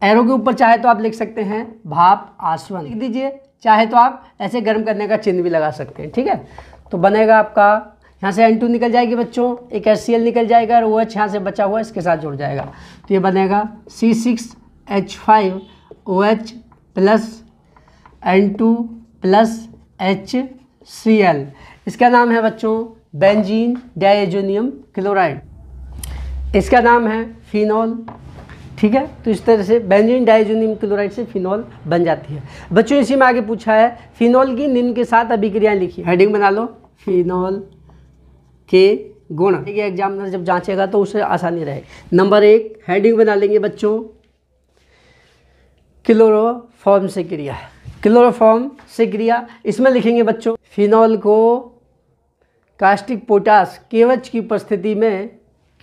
एरो के ऊपर चाहे तो आप लिख सकते हैं भाप आसवन लिख दीजिए, चाहे तो आप ऐसे गर्म करने का चिन्ह भी लगा सकते हैं, ठीक है। तो बनेगा आपका, यहाँ से N2 निकल जाएगी बच्चों, एक HCl निकल जाएगा और OH यहाँ से बचा हुआ इसके साथ जुड़ जाएगा। तो ये बनेगा C6H5OH + N2 + HCl। इसका नाम है बच्चों बेंजीन डाइएजोनियम क्लोराइड। इसका नाम है फिनॉल, ठीक है। तो इस तरह से बेंजीन डाइएजोनियम क्लोराइड से फिनॉल बन जाती है। बच्चों इसी में आगे पूछा है फिनॉल की निम्न के साथ अभिक्रियाएं लिखिए। हेडिंग बना लो फिनॉल के गुण, ठीक है। एग्जामिनर जब जांचेगा तो उसे आसानी रहेगी। नंबर 1 हेडिंग बना लेंगे बच्चों क्लोरोफॉर्म से क्रिया। क्लोरोफॉर्म से क्रिया, इसमें लिखेंगे बच्चों फिनॉल को कास्टिक पोटास KOH की उपस्थिति में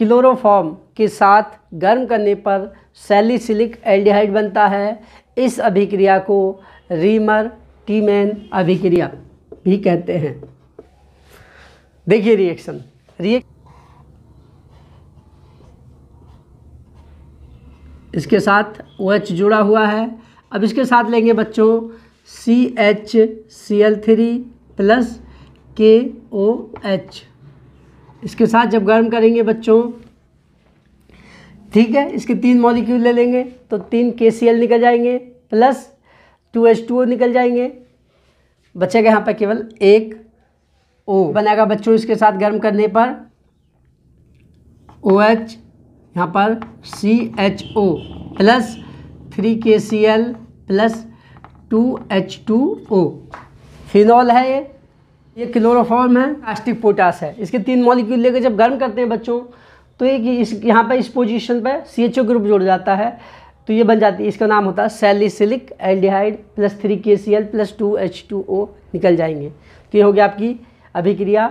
क्लोरोफॉर्म के साथ गर्म करने पर सैलिसिलिक एल्डिहाइड बनता है। इस अभिक्रिया को रीमर टीमैन अभिक्रिया भी कहते हैं। देखिए रिएक्शन इसके साथ OH जुड़ा हुआ है। अब इसके साथ लेंगे बच्चों CHCl3 + KOH। इसके साथ जब गर्म करेंगे बच्चों, ठीक है, इसके 3 मॉलिक्यूल ले लेंगे तो 3 KCl निकल जाएंगे प्लस 2 H2O निकल जाएंगे, बचेगा यहाँ पर केवल एक O बनेगा बच्चों। इसके साथ गर्म करने पर OH, यहाँ पर CHO + 3 KCl + 2 H2O। फिनॉल है ये क्लोरोफॉर्म है, कास्टिक पोटास है। इसके 3 मॉलिक्यूल लेकर जब गर्म करते हैं बच्चों तो एक यहाँ पर इस पोजीशन पर CHO ग्रुप जुड़ जाता है, तो ये बन जाती है, इसका नाम होता है सैलिसिलिक एल्डिहाइड + 3 KCl + 2 H2O निकल जाएंगे। तो ये हो गया आपकी अभिक्रिया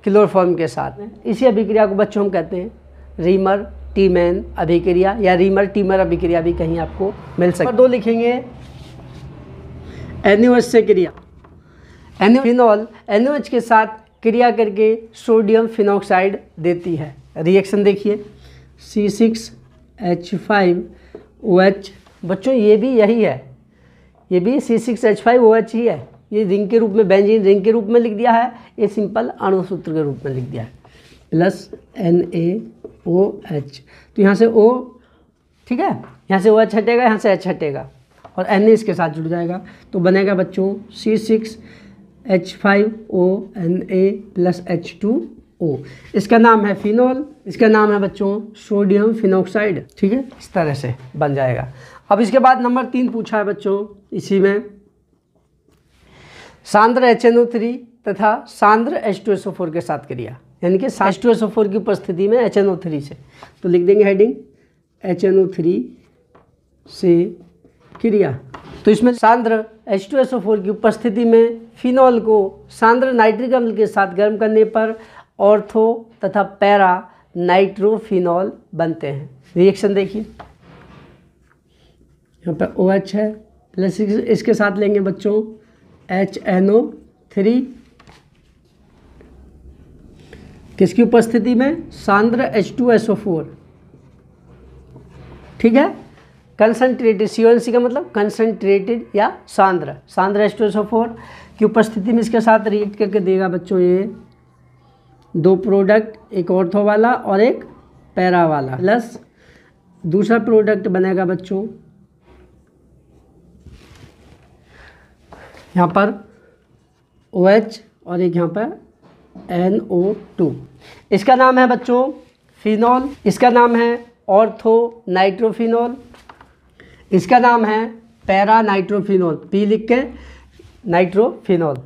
क्लोरोफॉर्म के साथ। इसी अभिक्रिया को बच्चों हम कहते हैं रीमर टीमैन अभिक्रिया या रीमर टीमर अभिक्रिया भी कहीं आपको मिल सकती है। 2 लिखेंगे NaOH से क्रिया। फिनॉल NaOH के साथ क्रिया करके सोडियम फिनॉक्साइड देती है। रिएक्शन देखिए C6H5OH, बच्चों ये भी यही है, ये भी C6H5OH ही है, ये रिंग के रूप में, बेंजीन रिंग के रूप में लिख दिया है, ये सिंपल अणुसूत्र के रूप में लिख दिया है, प्लस NaOH। तो यहाँ से O, ठीक है, यहाँ से OH हटेगा, यहाँ से H हटेगा और Na इसके साथ जुड़ जाएगा, तो बनेगा बच्चों C6H5ONa प्लस H2O। इसका नाम है फिनॉल, इसका नाम है बच्चों सोडियम फिनॉक्साइड, ठीक है, इस तरह से बन जाएगा। अब इसके बाद नंबर 3 पूछा है बच्चों, इसी में सांद्र HNO3 तथा सांद्र H2SO4 के साथ क्रिया, यानी कि H2SO4 की उपस्थिति में HNO3 से, तो लिख देंगे हेडिंग HNO3 से क्रिया। तो इसमें सांद्र H2SO4 की उपस्थिति में फिनॉल को सांद्र नाइट्रिक अम्ल के साथ गर्म करने पर ऑर्थो तथा पैरा नाइट्रोफिनॉल बनते हैं। रिएक्शन देखिए, यहाँ पर OH है प्लस इसके साथ लेंगे बच्चों HNO3, किसकी उपस्थिति में? सांद्र H2SO4, ठीक है, कंसंट्रेटेड, CONC का मतलब कंसंट्रेटेड या सांद्र, सांद्र H2SO4 की उपस्थिति में इसके साथ रिएक्ट करके देगा बच्चों ये 2 प्रोडक्ट, एक ऑर्थो वाला और एक पैरा वाला, प्लस दूसरा प्रोडक्ट बनेगा बच्चों यहाँ पर OH और एक यहाँ पर NO2। इसका नाम है बच्चों फिनॉल, इसका नाम है ऑर्थो नाइट्रोफिनॉल, इसका नाम है पैरा नाइट्रोफिनॉल, P लिख के नाइट्रोफिनॉल,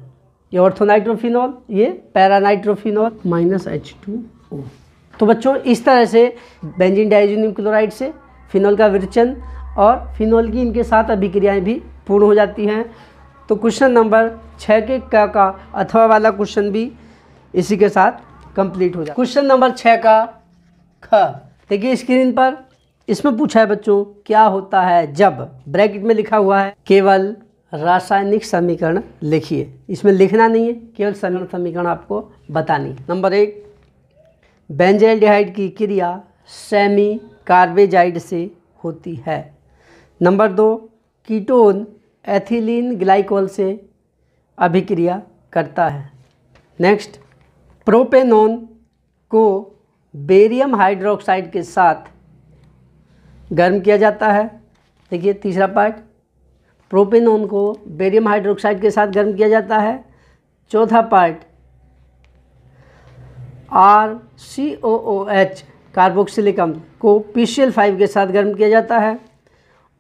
ये ऑर्थो नाइट्रोफिनॉल, ये पैरा नाइट्रोफिनॉल माइनस H2O। तो बच्चों इस तरह से बेंजीन डाइज़ोनियम क्लोराइड से फिनॉल का विरचन और फिनॉल की इनके साथ अभिक्रियाएं भी पूर्ण हो जाती हैं। तो क्वेश्चन नंबर 6 के का अथवा वाला क्वेश्चन भी इसी के साथ कंप्लीट हो जाए। क्वेश्चन नंबर 6 का ख, देखिए स्क्रीन पर, इसमें पूछा है बच्चों क्या होता है जब, ब्रैकेट में लिखा हुआ है केवल रासायनिक समीकरण लिखिए, इसमें लिखना नहीं है, केवल समीकरण आपको बतानी। नंबर 1, बेंजल्डिहाइड की क्रिया सेमी कार्बेजाइड से होती है। नंबर 2, कीटोन एथिलीन ग्लाइकोल से अभिक्रिया करता है। नेक्स्ट, प्रोपेनॉन को बेरियम हाइड्रोक्साइड के साथ गर्म किया जाता है। देखिए तीसरा पार्ट, प्रोपेनॉन को बेरियम हाइड्रोक्साइड के साथ गर्म किया जाता है। चौथा पार्ट, RCOOH कार्बोक्सिलिक अम्ल को PCl5 के साथ गर्म किया जाता है।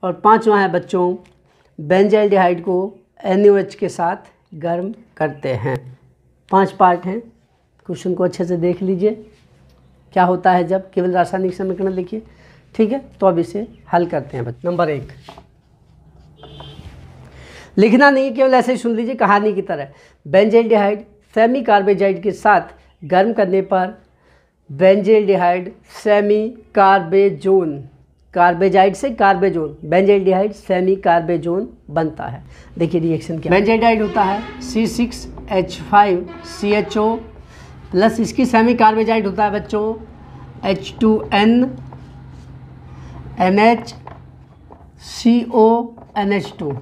और पांचवा है बच्चों, बेंजाइल्डिहाइड को NaOH के साथ गर्म करते हैं। 5 पार्ट हैं, क्वेश्चन को अच्छे से देख लीजिए क्या होता है जब, केवल रासायनिक समीकरण लिखिए, ठीक है। तो अब इसे हल करते हैं बच्चों। नंबर 1, लिखना नहीं, केवल ऐसे ही सुन लीजिए कहानी की तरह। बेंजाइल्डिहाइड सेमी कार्बेजाइड के साथ गर्म करने पर बेंजाइल्डिहाइड सेमी कार्बेजोन, कार्बेजाइड से कार्बेजोन, बेंजाइल्डिहाइड सेमी कार्बेजोन बनता है। देखिए रिएक्शन क्या, बेंजाइल्डिहाइड होता है C6H5CHO प्लस इसकी सेमी कार्बेजाइड होता है बच्चों H2NNHCONH2।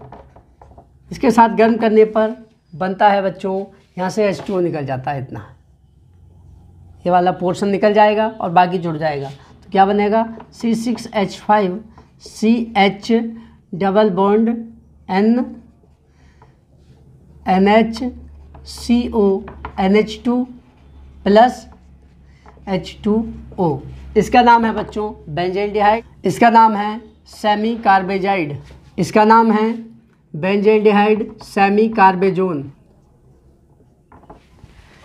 इसके साथ गर्म करने पर बनता है बच्चों, यहाँ से H2O निकल जाता है, इतना ये वाला पोर्शन निकल जाएगा और बाकी जुड़ जाएगा। तो क्या बनेगा, C6H5CH double bond NNHCONH2 plus H2O। इसका नाम है बच्चों बेंजाइल्डिहाइड, इसका नाम है सेमी कार्बेजाइड, इसका नाम है बेंजाइल्डिहाइड सेमी कार्बेजोन।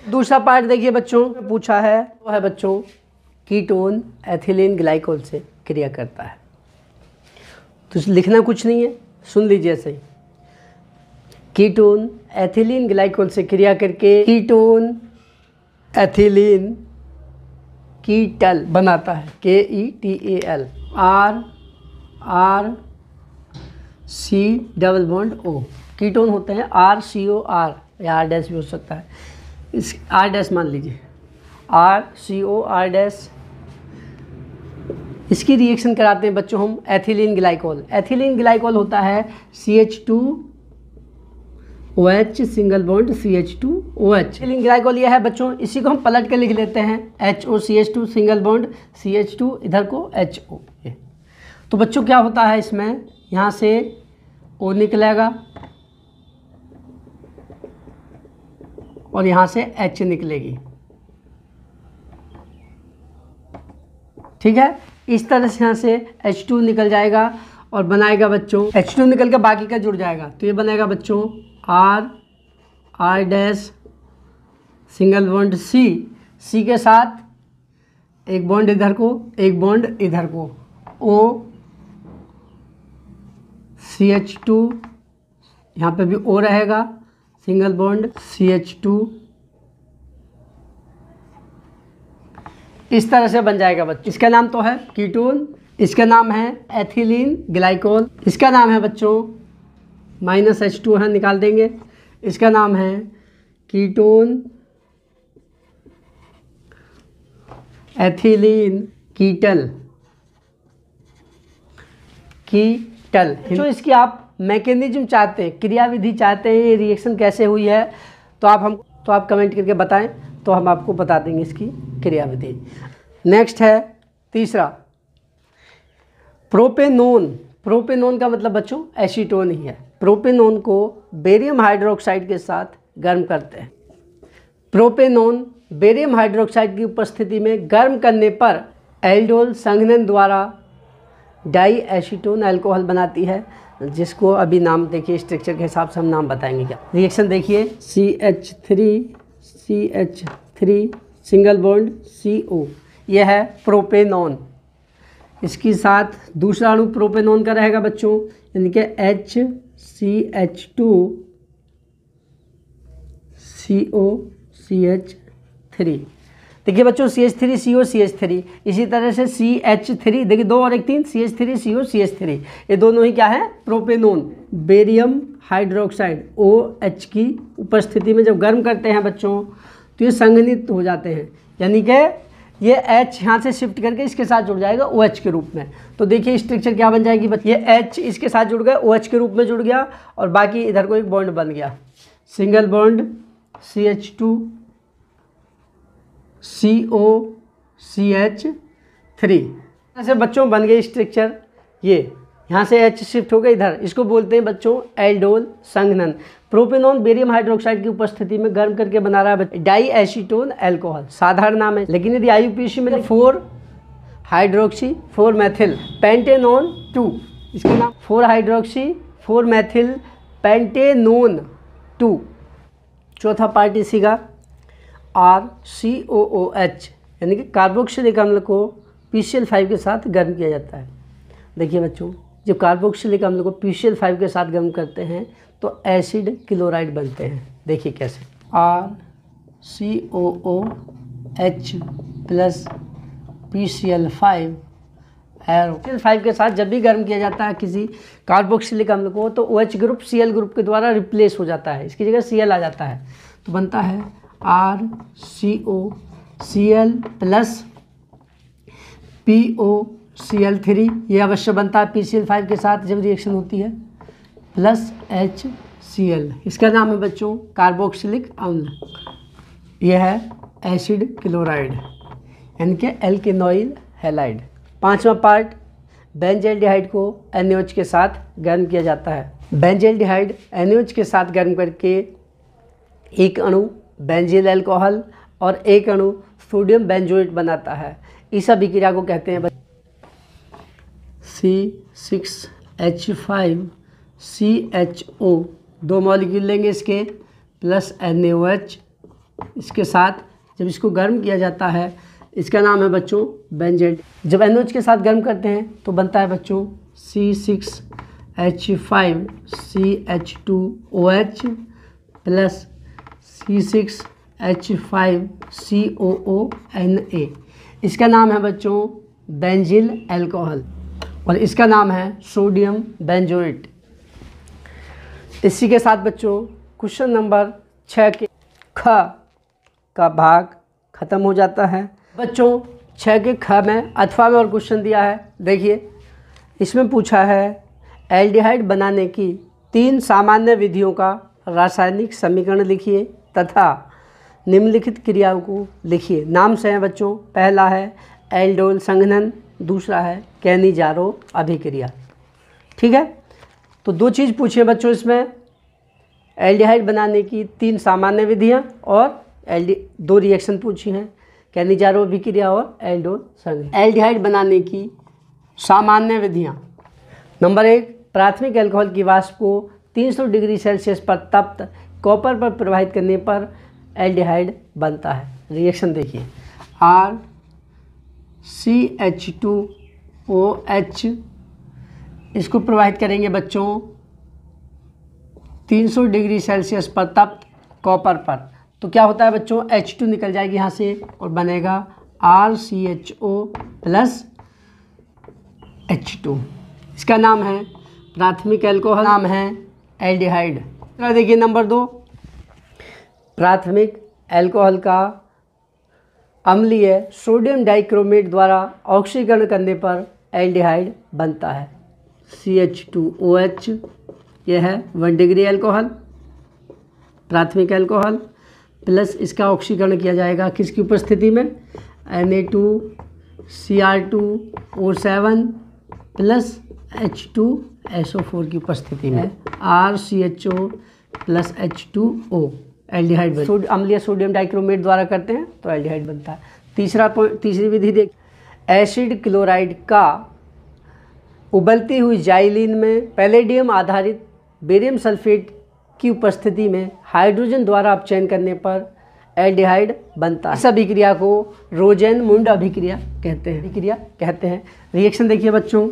दूसरा पार्ट देखिए बच्चों, पूछा है वो है बच्चों कीटोन एथिलीन ग्लाइकोल से क्रिया करता है। तो लिखना कुछ नहीं है, सुन लीजिए ऐसे ही, कीटोन एथिलीन ग्लाइकोल से क्रिया करके कीटोन एथिलीन कीटल बनाता है, KETAL, RC double bond O। Ketone होते हैं RCOR या R डैश भी हो सकता है, इस R डैश मान लीजिए, RCOR डैश। इसकी रिएक्शन कराते हैं बच्चों हम एथिलीन ग्लाइकोल। एथिलीन ग्लाइकोल होता है CH2 OH single bond CH2OH। Ethylene glycol ये है बच्चों, इसी को हम पलट के लिख लेते हैं HOCH2 सिंगल बॉन्ड CH2, इधर को HO। तो बच्चों क्या होता है इसमें, यहाँ से O निकलेगा और यहाँ से H निकलेगी, ठीक है। इस तरह से यहाँ से H2 निकल जाएगा और बनाएगा बच्चों, H2 निकल के बाकी का जुड़ जाएगा, तो ये बनेगा बच्चों R dash single bond C के साथ एक बॉन्ड इधर को, एक बॉन्ड इधर को, O CH2, यहाँ पे भी O रहेगा, सिंगल बॉन्ड CH2, इस तरह से बन जाएगा बच्चों। इसका नाम तो है कीटोन, इसका नाम है एथिलीन ग्लाइकोल, इसका नाम है बच्चों -H2 है, निकाल देंगे, इसका नाम है कीटोन एथिलीन कीटल। जो इसकी आप मैकेनिज्म चाहते हैं, क्रियाविधि चाहते हैं, ये रिएक्शन कैसे हुई है, तो आप कमेंट करके बताएं, तो हम आपको बता देंगे इसकी क्रियाविधि। नेक्स्ट है तीसरा प्रोपेनोन। प्रोपेनोन का मतलब बच्चों एसीटोन ही है। प्रोपेनोन को बेरियम हाइड्रोक्साइड के साथ गर्म करते हैं। प्रोपेनोन बेरियम हाइड्रोक्साइड की उपस्थिति में गर्म करने पर एल्डोल संघनन द्वारा डाई एसीटोन अल्कोहल बनाती है, जिसको अभी नाम देखिए, स्ट्रक्चर के हिसाब से हम नाम बताएंगे। क्या रिएक्शन देखिए, CH3 सिंगल बॉन्ड CO, यह है प्रोपेनोन। इसके साथ दूसरा अणु प्रोपेनोन का रहेगा बच्चों, यानी कि HCH2COCH3। देखिए बच्चों CH3COCH3, इसी तरह से CH3, देखिए 2 और 1 3, CH3COCH3, ये दोनों ही क्या है, प्रोपेनोन। बेरियम हाइड्रोक्साइड OH की उपस्थिति में जब गर्म करते हैं बच्चों, तो ये संघनित हो जाते हैं, यानी कि ये H यहाँ से शिफ्ट करके इसके साथ जुड़ जाएगा OH के रूप में। तो देखिए स्ट्रक्चर क्या बन जाएगी बच्चे, ये H इसके साथ जुड़ गया, OH के रूप में जुड़ गया, और बाकी इधर को एक बॉन्ड बन गया, सिंगल बॉन्ड CH2COCH3। ऐसे बच्चों बन गए स्ट्रक्चर। ये यहाँ से H शिफ्ट हो गया इधर, इसको बोलते हैं बच्चों एल्डोल संघनन। प्रोपेनोन बेरियम हाइड्रोक्साइड की उपस्थिति में गर्म करके बना रहा है डाई एसीटोन अल्कोहल, साधारण नाम है, लेकिन यदि IUPAC में 4 हाइड्रोक्सी 4 मैथिल पेंटेनोन 2, इसका नाम 4 हाइड्रोक्सी 4 मैथिल पेंटेनोन 2। चौथा पार्ट इसी का RCOOH, यानी कि कार्बोक्सिलिक अम्ल को PCl5 के साथ गर्म किया जाता है। देखिए बच्चों, जब कार्बोक्सिलिक अम्ल को PCl5 के साथ गर्म करते हैं तो एसिड क्लोराइड बनते हैं। देखिए कैसे, RCOOH plus PCl5 arrow. PCl5 के साथ जब भी गर्म किया जाता है किसी कार्बोक्सिलिक अम्ल को, तो OH ग्रुप Cl ग्रुप के द्वारा रिप्लेस हो जाता है, इसकी जगह Cl आ जाता है, तो बनता है RCOCl प्लस POCl3। ये अवश्य बनता है PCl5 के साथ जब रिएक्शन होती है, प्लस HCl। इसका नाम है बच्चों कार्बोक्सिलिक अम्ल। यह है एसिड क्लोराइड, यानी कि एल्केनॉइल हैलाइड। पांचवा पार्ट, बेंजल्डिहाइड को NaOH के साथ गर्म किया जाता है। बेंजल्डिहाइड NaOH के साथ गर्म करके एक अणु बेंजील अल्कोहल और एक अणु सोडियम बेंजोएट बनाता है। इस अभिक्रिया को कहते हैं C6H5CHO, 2 मॉलिक्यूल लेंगे इसके, प्लस NaOH, इसके साथ जब इसको गर्म किया जाता है, इसका नाम है बच्चों बेंजेट। जब NaOH के साथ गर्म करते हैं तो बनता है बच्चों C6H5CH2OH प्लस C6H5COONA। इसका नाम है बच्चों बेंजील अल्कोहल और इसका नाम है सोडियम बेंजोएट। इसी के साथ बच्चों क्वेश्चन नंबर 6 के ख का भाग खत्म हो जाता है। बच्चों 6 के ख में अथवा में और क्वेश्चन दिया है। देखिए इसमें पूछा है एल्डिहाइड बनाने की 3 सामान्य विधियों का रासायनिक समीकरण लिखिए तथा निम्नलिखित क्रियाओं को लिखिए। नाम से हैं बच्चों, पहला है एल्डोल संघनन, दूसरा है कैनिजारो अभिक्रिया। ठीक है, तो दो चीज़ पूछिए बच्चों इसमें, एल्डिहाइड बनाने की 3 सामान्य विधियां और 2 रिएक्शन पूछी हैं, कैनिजारो अभिक्रिया और एल्डोल संघनन। एल्डिहाइड बनाने की सामान्य विधियां। नंबर 1, प्राथमिक अल्कोहल की वाष्प को 300 डिग्री सेल्सियस पर तप्त कॉपर पर प्रवाहित करने पर एल्डिहाइड बनता है। रिएक्शन देखिए, RCH2OH, इसको प्रवाहित करेंगे बच्चों 300 डिग्री सेल्सियस पर तप्त कॉपर पर, तो क्या होता है बच्चों, H2 निकल जाएगी यहाँ से और बनेगा RCHO प्लस H2। इसका नाम है प्राथमिक अल्कोहल, नाम है एल्डिहाइड। देखिए नंबर 2, प्राथमिक अल्कोहल का अम्लीय सोडियम डाइक्रोमेट द्वारा ऑक्सीकरण करने पर एल्डिहाइड बनता है। CH2OH, यह है 1 डिग्री अल्कोहल, प्राथमिक अल्कोहल, प्लस इसका ऑक्सीकरण किया जाएगा किसकी उपस्थिति में, Na2Cr2O7 प्लस H2SO4 की उपस्थिति में, RCHO प्लस H2O, एल्डिहाइड बनता है। अम्लीय सोडियम डाइक्रोमेट द्वारा करते हैं तो एल्डिहाइड बनता है। तीसरी विधि देख, एसिड क्लोराइड का उबलती हुई जाइलिन में पैलेडियम आधारित बेरियम सल्फेट की उपस्थिति में हाइड्रोजन द्वारा अपचयन करने पर एल्डिहाइड बनता है। इस अभिक्रिया को रोजेनमुंड अभिक्रिया कहते हैं। रिएक्शन देखिए बच्चों,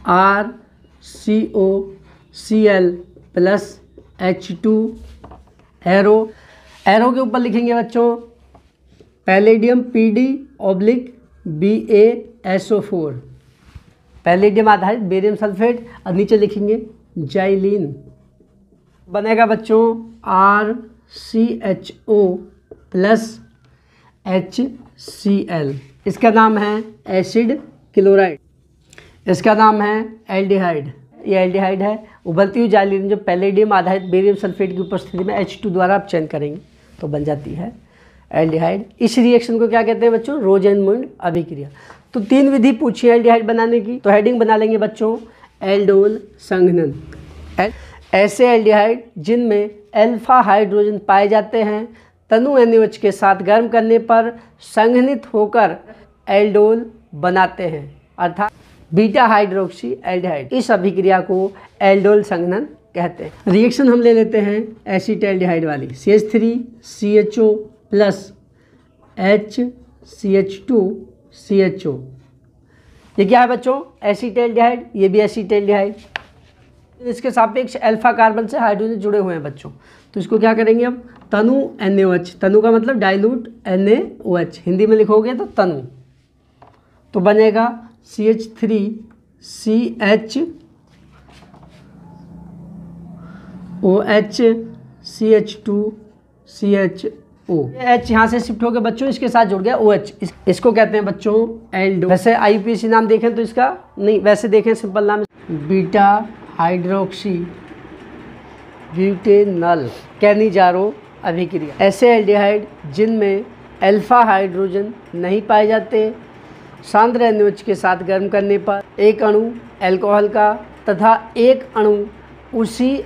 RCOCl प्लस H2 एरो के ऊपर लिखेंगे बच्चों पैलेडियम PD/BaSO4, पैलेडियम आधारित बेरियम सल्फेट, और नीचे लिखेंगे जाइलिन, बनेगा बच्चों RCHO प्लस HCl। इसका नाम है एसिड क्लोराइड, इसका नाम है एल्डिहाइड। ये एल्डिहाइड है। उबलती हुई जाइलिन जो पैलेडियम आधारित बेरियम सल्फेट की उपस्थिति में H2 द्वारा अपचयन करेंगे तो बन जाती है एल्डिहाइड। इस रिएक्शन को क्या कहते हैं बच्चों, रोजेनमुंड अभिक्रिया। तो 3 विधि पूछी है एल्डिहाइड बनाने की, तो हेडिंग बना लेंगे बच्चों एल्डोल संघनन। ऐसे एल्डिहाइड जिनमें अल्फा हाइड्रोजन पाए जाते हैं तनु NaOH के साथ गर्म करने पर संघनित होकर एल्डोल बनाते हैं, अर्थात बीटा हाइड्रोक्सी एल्डिहाइड। इस अभिक्रिया को एल्डोल संघनन कहते हैं। रिएक्शन हम ले लेते हैं एसिटाल्डिहाइड वाली, CH3CHO प्लस HCH2CHO। ये क्या है बच्चों, एसिटाल्डिहाइड, ये भी एसिटाल्डिहाइड। इसके सापेक्ष अल्फा कार्बन से हाइड्रोजन जुड़े हुए हैं बच्चों, तो इसको क्या करेंगे अब, तनु NaOH, तनु का मतलब डाइल्यूट NaOH, हिंदी में लिखोगे तो तनु, तो बनेगा CH3CHOH CH2CHO। H यहाँ से शिफ्ट हो गया बच्चों, इसके साथ जुड़ गया OH, इसको कहते हैं बच्चों एल्डो। वैसे IUPAC नाम देखें तो इसका नहीं, वैसे देखें सिंपल नाम बीटा हाइड्रोक्सी ब्यूटेनल कैनिजारो अभिक्रिया। ऐसे एल्डिहाइड जिनमें अल्फा हाइड्रोजन नहीं पाए जाते सांद्र NaOH के साथ गर्म करने पर एक अणु अल्कोहल का तथा एक अणु उसी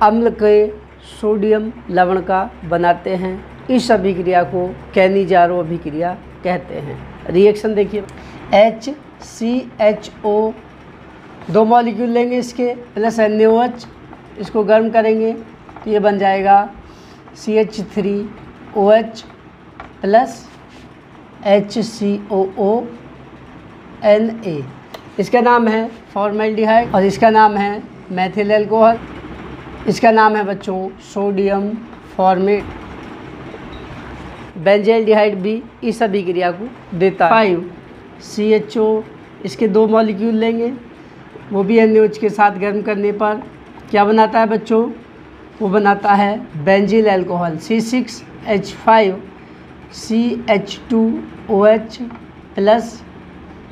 अम्ल के सोडियम लवण का बनाते हैं। इस अभिक्रिया को कैनिजारो अभिक्रिया कहते हैं। रिएक्शन देखिए, HCHO 2 मॉलिक्यूल लेंगे इसके प्लस NaOH, इसको गर्म करेंगे तो ये बन जाएगा CH3OH प्लस HCOONA। इसका नाम है फॉर्मेल्डिहाइड और इसका नाम है मैथिल अल्कोहल। इसका नाम है बच्चों सोडियम फॉर्मेट। बेंजल्डिहाइड भी इस अभिक्रिया को देता है। 5CHO, इसके 2 मॉलिक्यूल लेंगे, वो भी NaOH के साथ गर्म करने पर क्या बनाता है बच्चों, वो बनाता है benzyl alcohol C6H5CH2OH plus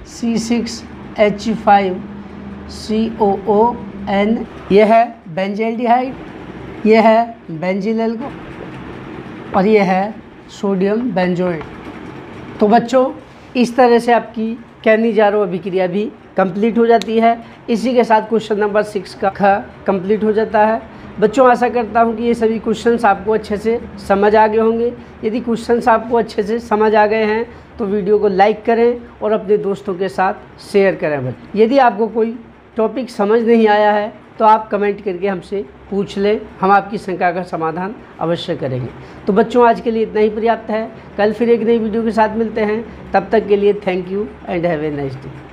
C6H5COON। यह है बेंजल्डिहाइड। ये है बेंजील एल्कोहल और ये है सोडियम बेंजोएट। तो बच्चों इस तरह से आपकी कैनिजारो अभिक्रिया भी कंप्लीट हो जाती है। इसी के साथ क्वेश्चन नंबर 6 का कंप्लीट हो जाता है। बच्चों आशा करता हूँ कि ये सभी क्वेश्चंस आपको अच्छे से समझ आ गए होंगे। यदि क्वेश्चंस आपको अच्छे से समझ आ गए हैं तो वीडियो को लाइक करें और अपने दोस्तों के साथ शेयर करें। बच्चों यदि आपको कोई टॉपिक समझ नहीं आया है तो आप कमेंट करके हमसे पूछ लें, हम आपकी शंका का समाधान अवश्य करेंगे। तो बच्चों आज के लिए इतना ही पर्याप्त है। कल फिर एक नई वीडियो के साथ मिलते हैं। तब तक के लिए thank you and have a nice day.